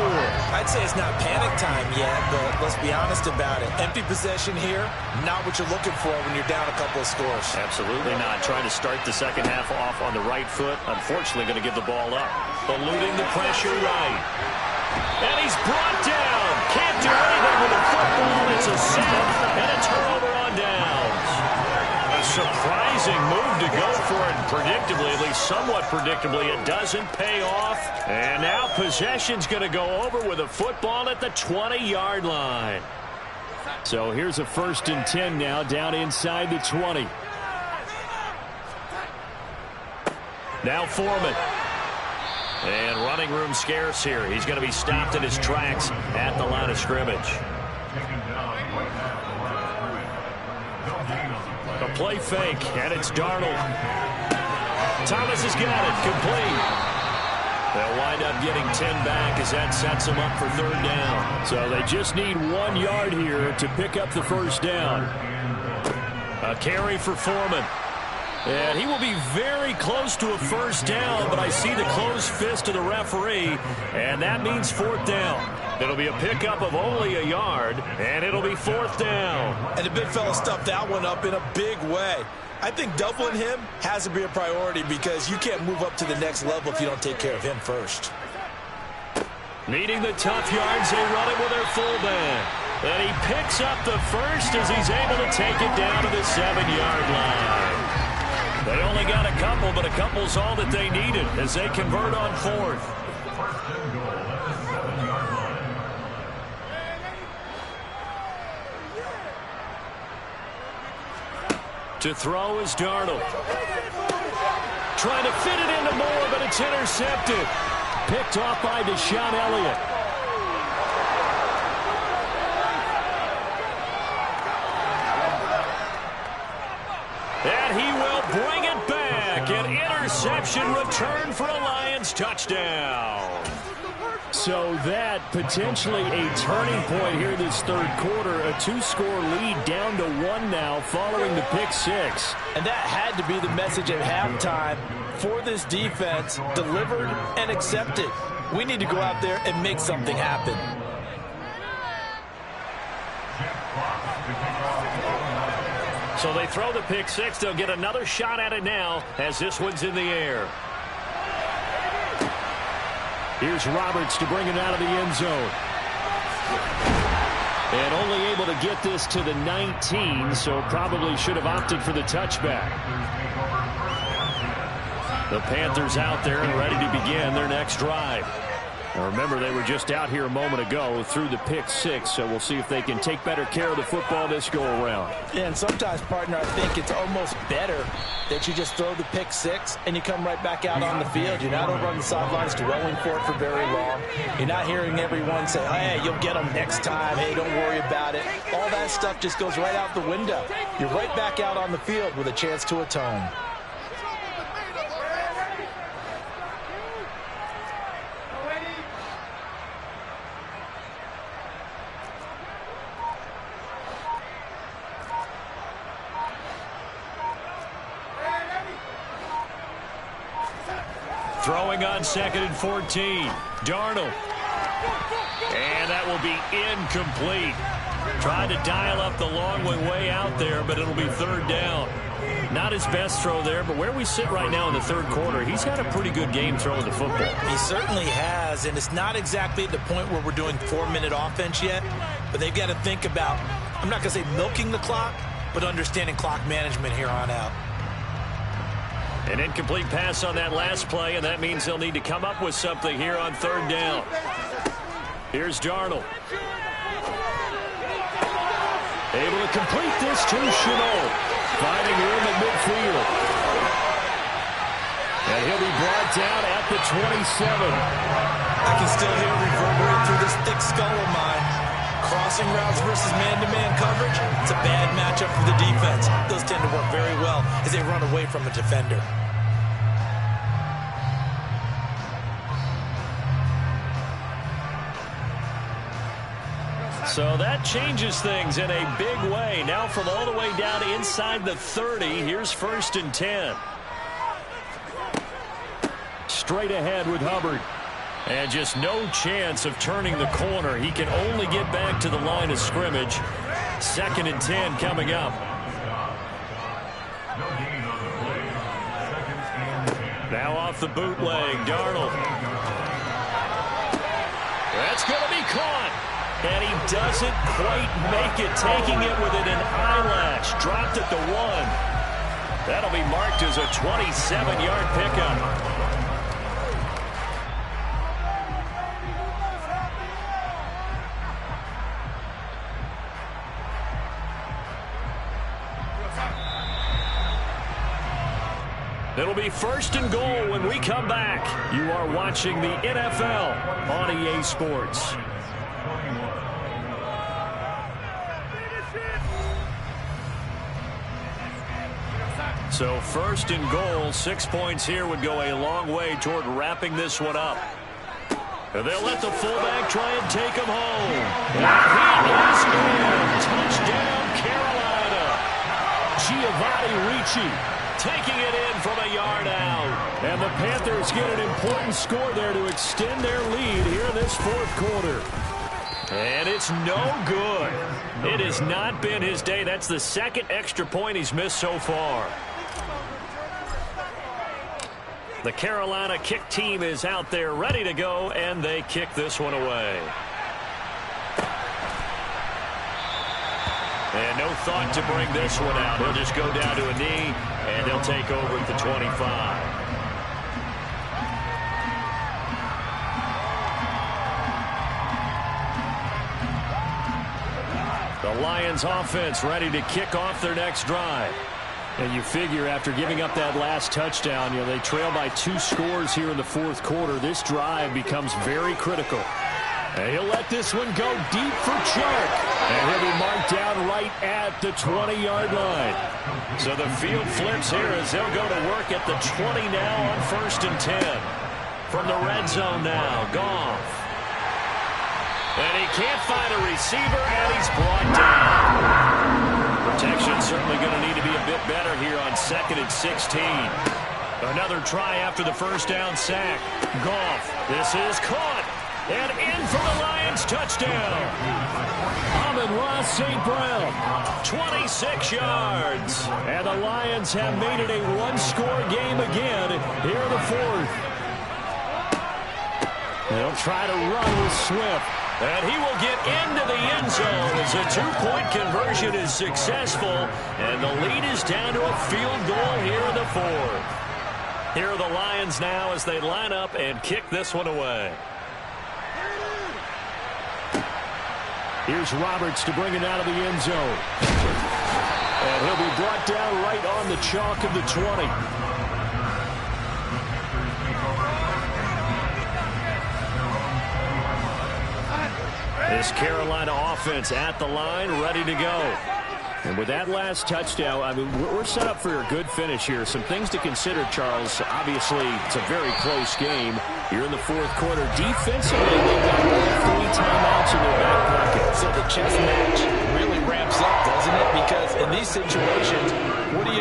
I'd say it's not panic time yet, but let's be honest about it. Empty possession here, not what you're looking for when you're down a couple of scores. Absolutely not. Trying to start the second half off on the right foot. Unfortunately, going to give the ball up. Eluding the pressure right. And he's brought down. Can't do anything with the football. It's a sack and a turnover on downs. A surprising move to go for it. Predictably, at least somewhat predictably, it doesn't pay off. And now possession's going to go over with a football at the 20-yard line. So here's a 1st and 10 now down inside the 20. Now Foreman. And running room scarce here. He's going to be stopped in his tracks at the line of scrimmage. A play fake, and it's Darnold. Thomas has got it, complete. They'll wind up getting 10 back as that sets them up for 3rd down. So they just need 1 yard here to pick up the 1st down. A carry for Foreman. And he will be very close to a 1st down, but I see the closed fist of the referee, and that means 4th down. It'll be a pickup of only a yard, and it'll be 4th down. And the big fella stuffed that one up in a big way. I think doubling him has to be a priority because you can't move up to the next level if you don't take care of him first. Needing the tough yards, they run it with their fullback. And he picks up the 1st as he's able to take it down to the 7-yard line. They only got a couple, but a couple's all that they needed as they convert on 4th. To throw is Darnold. Trying to fit it into Moore, but it's intercepted. Picked off by Deshaun Elliott. And he will bring it back. An interception return for a Lions touchdown. So that potentially a turning point here this 3rd quarter. A 2-score lead down to 1 now following the pick 6. And that had to be the message at halftime for this defense. Delivered and accepted. We need to go out there and make something happen. So they throw the pick 6. They'll get another shot at it now as this one's in the air. Here's Roberts to bring it out of the end zone. And only able to get this to the 19, so probably should have opted for the touchback. The Panthers out there and ready to begin their next drive. Now remember, they were just out here a moment ago through the pick 6, so we'll see if they can take better care of the football this go-around. Yeah, and sometimes, partner, I think it's almost better that you just throw the pick 6 and you come right back out on the field. You're not over on the sidelines dwelling for it for very long. You're not hearing everyone say, hey, you'll get them next time. Hey, don't worry about it. All that stuff just goes right out the window. You're right back out on the field with a chance to atone. Throwing on 2nd and 14. Darnold. And that will be incomplete. Tried to dial up the long way out there, but it'll be 3rd down. Not his best throw there, but where we sit right now in the 3rd quarter, he's had a pretty good game throwing the football. He certainly has, and it's not exactly at the point where we're doing 4-minute offense yet, but they've got to think about, I'm not going to say milking the clock, but understanding clock management here on out. An incomplete pass on that last play, and that means they'll need to come up with something here on 3rd down. Here's Darnold. Able to complete this to Chenault. Finding room at midfield. And he'll be brought down at the 27. I can still hear it reverberate through this thick skull of mine. Crossing routes versus man-to-man coverage, it's a bad matchup for the defense. Those tend to work very well as they run away from a defender. So that changes things in a big way. Now from all the way down inside the 30, here's 1st and 10. Straight ahead with Hubbard. And just no chance of turning the corner. He can only get back to the line of scrimmage. 2nd and 10 coming up. Now off the bootleg, Darnold. That's going to be caught. And he doesn't quite make it, taking it within an eyelash. Dropped at the 1. That'll be marked as a 27-yard pickup. It'll be 1st and goal when we come back. You are watching the NFL on EA Sports. So 1st and goal, 6 points here would go a long way toward wrapping this one up. And they'll let the fullback try and take him home. And he is in. Touchdown, Carolina. Giovanni Ricci taking it in from a yard out. And the Panthers get an important score there to extend their lead here in this 4th quarter. And it's no good. It has not been his day. That's the 2nd extra point he's missed so far. The Carolina kick team is out there ready to go, and they kick this one away. And no thought to bring this one out. He'll just go down to a knee, and he'll take over at the 25. The Lions offense ready to kick off their next drive. And you figure after giving up that last touchdown, they trail by 2 scores here in the 4th quarter. This drive becomes very critical. And he'll let this one go deep for Chark. And he'll be marked down right at the 20-yard line. So the field flips here as they'll go to work at the 20 now on 1st and 10. From the red zone now, Goff. And he can't find a receiver, and he's brought down. Protection certainly going to need to be a bit better here on 2nd and 16. Another try after the 1st down sack. Goff, this is caught. And in for the Lions touchdown. Amon-Ra St. Brown, 26 yards. And the Lions have made it a 1-score game again here in the 4th. They'll try to run with Swift. And he will get into the end zone as a 2-point conversion is successful. And the lead is down to a field goal here in the 4th. Here are the Lions now as they line up and kick this one away. Here's Roberts to bring it out of the end zone. And he'll be brought down right on the chalk of the 20. This Carolina offense at the line, ready to go. And with that last touchdown, I mean, we're set up for a good finish here. Some things to consider, Charles. Obviously, it's a very close game. You're in the 4th quarter. Defensively, they've got all 3 timeouts in their back pocket. So the chess match really ramps up, doesn't it? Because in these situations, what do?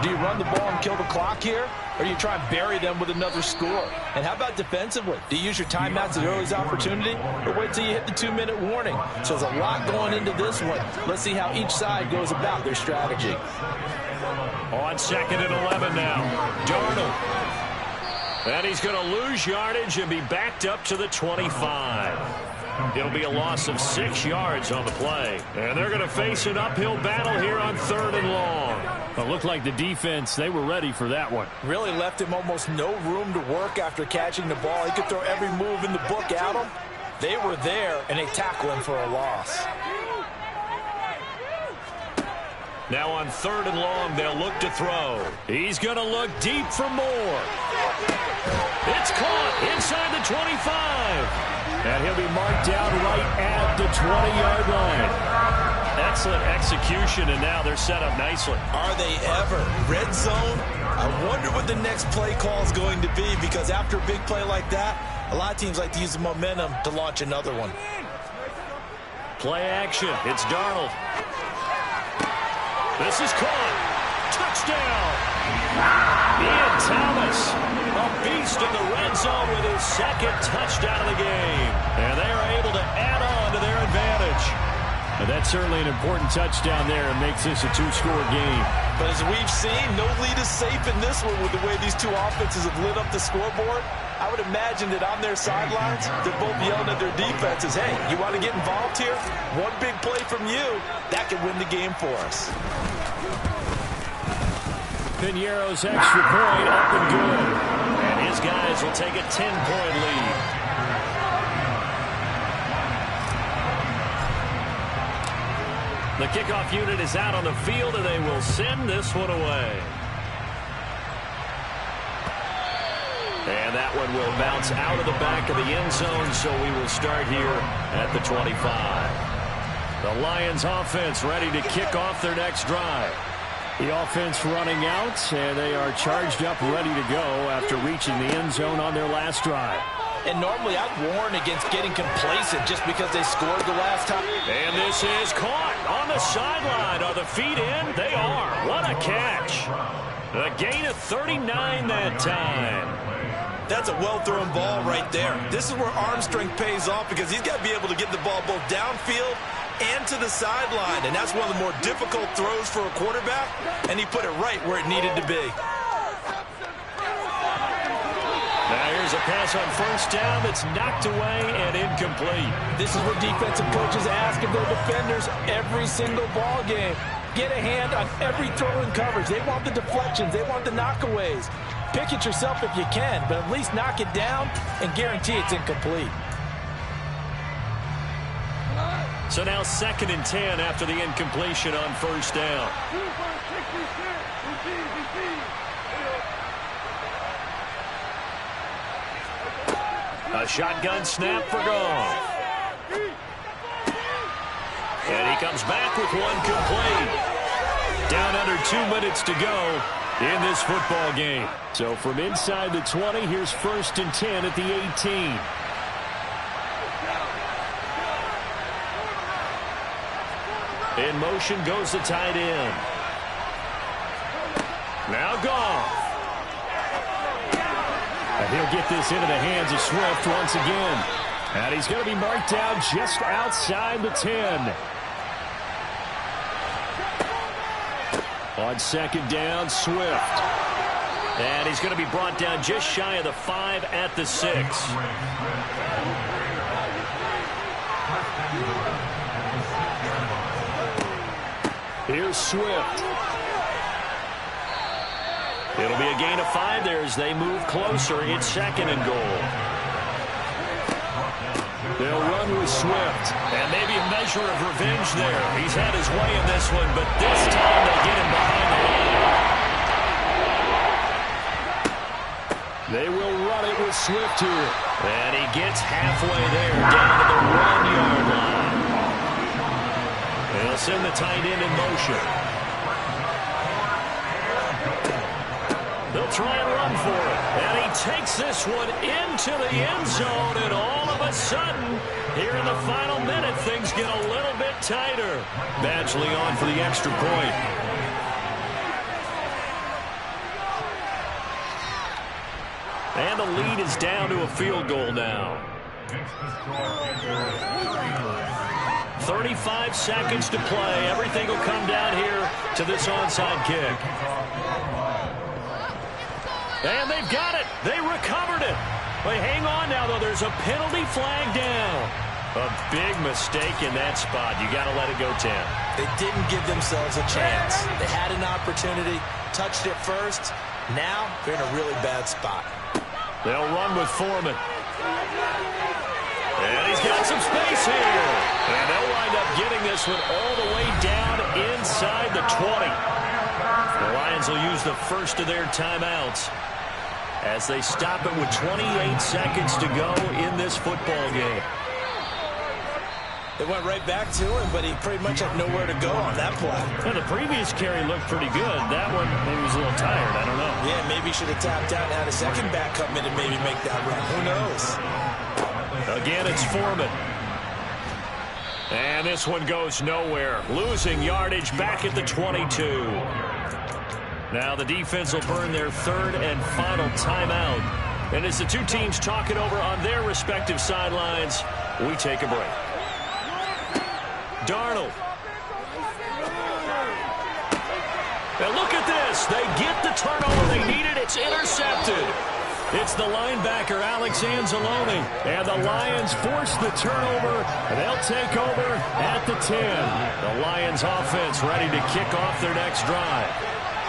Do you run the ball and kill the clock here? Or do you try and bury them with another score? And how about defensively? Do you use your timeouts at earliest opportunity? Or wait till you hit the 2-minute warning? So there's a lot going into this one. Let's see how each side goes about their strategy. On 2nd and 11 now. Darnold. And he's going to lose yardage and be backed up to the 25. It'll be a loss of 6 yards on the play. And they're going to face an uphill battle here on 3rd and long. It looked like the defense, they were ready for that one. Really left him almost no room to work after catching the ball. He could throw every move in the book at him. They were there, and they tackle him for a loss. Now on 3rd and long, they'll look to throw. He's going to look deep for more. It's caught inside the 25. And he'll be marked down right at the 20-yard line. Excellent execution, and now they're set up nicely. Are they ever? Red zone? I wonder what the next play call is going to be, because after a big play like that, a lot of teams like to use the momentum to launch another one. Play action. It's Darnold. This is caught. Touchdown. Ian Thomas, a beast in the red zone with his 2nd touchdown of the game. And they are able to add on to their advantage. But that's certainly an important touchdown there. It makes this a 2-score game. But as we've seen, no lead is safe in this one with the way these two offenses have lit up the scoreboard. I would imagine that on their sidelines, they're both yelling at their defenses, hey, you want to get involved here? One big play from you, that could win the game for us. Piñeiro's extra point up and good. And his guys will take a 10-point lead. The kickoff unit is out on the field, and they will send this one away. And that one will bounce out of the back of the end zone, so we will start here at the 25. The Lions offense ready to kick off their next drive. The offense running out, and they are charged up, ready to go after reaching the end zone on their last drive. And normally I'd warn against getting complacent just because they scored the last time. And this is caught on the sideline. Are the feet in? They are. What a catch. A gain of 39 that time. That's a well-thrown ball right there. This is where arm strength pays off, because he's got to be able to get the ball both downfield and to the sideline. And that's one of the more difficult throws for a quarterback, and he put it right where it needed to be. Now here's a pass on 1st down that's knocked away and incomplete. This is what defensive coaches ask of their defenders every single ball game. Get a hand on every throw in coverage. They want the deflections. They want the knockaways. Pick it yourself if you can, but at least knock it down and guarantee it's incomplete. So now 2nd and 10 after the incompletion on 1st down. A shotgun snap for Goff. And he comes back with one complete. Down under 2 minutes to go in this football game. So from inside the 20, here's 1st and 10 at the 18. In motion goes the tight end. Now Goff. And he'll get this into the hands of Swift once again. And he's going to be marked down just outside the 10. On 2nd down, Swift. And he's going to be brought down just shy of the 5 at the 6. Here's Swift. It'll be a gain of 5 there as they move closer. It's 2nd and goal. They'll run with Swift. And maybe a measure of revenge there. He's had his way in this one, but this time they get him behind the line. They will run it with Swift here. And he gets halfway there, down to the 1-yard line. They'll send the tight end in motion. They'll try and run for it. And he takes this one into the end zone, and all of a a sudden, here in the final minute, things get a little bit tighter. Badgley on for the extra point. And the lead is down to a field goal now. 35 seconds to play. Everything will come down here to this onside kick. And they've got it. They recovered it. They hang on now, though. There's a penalty flag down. A big mistake in that spot. You got to let it go, Tim. They didn't give themselves a chance. They had an opportunity, touched it first. Now they're in a really bad spot. They'll run with Foreman. And he's got some space here. And they'll wind up getting this one all the way down inside the 20. The Lions will use the first of their timeouts as they stop it with 28 seconds to go in this football game. They went right back to him, but he pretty much had nowhere to go on that play. Well, the previous carry looked pretty good. That one, maybe he was a little tired. I don't know. Yeah, maybe he should have tapped out and had a second back come in and maybe make that run. Who knows? Again, it's Foreman. And this one goes nowhere. Losing yardage back at the 22. Now the defense will burn their third and final timeout. And as the two teams talk it over on their respective sidelines, we take a break. Darnold. And look at this. They get the turnover they needed. It's intercepted. It's the linebacker, Alex Anzalone. And the Lions force the turnover, and they'll take over at the 10. The Lions offense ready to kick off their next drive.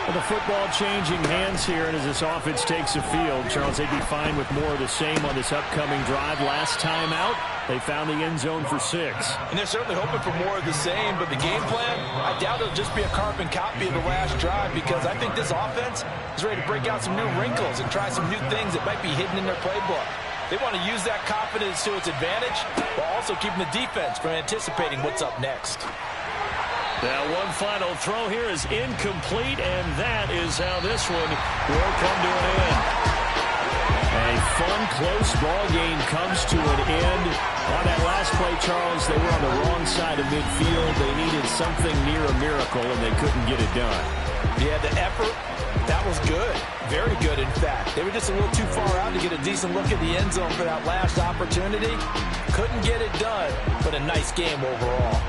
Well, the football changing hands here, and as this offense takes the field, Charles, they'd be fine with more of the same on this upcoming drive. Last time out, they found the end zone for 6. And they're certainly hoping for more of the same, but the game plan, I doubt it'll just be a carbon copy of the last drive, because I think this offense is ready to break out some new wrinkles and try some new things that might be hidden in their playbook. They want to use that confidence to its advantage, while also keeping the defense from anticipating what's up next. Now one final throw here is incomplete, and that is how this one will come to an end. A fun, close ball game comes to an end. On that last play, Charles, they were on the wrong side of midfield. They needed something near a miracle, and they couldn't get it done. Yeah, the effort, that was good. Very good, in fact. They were just a little too far out to get a decent look at the end zone for that last opportunity. Couldn't get it done, but a nice game overall.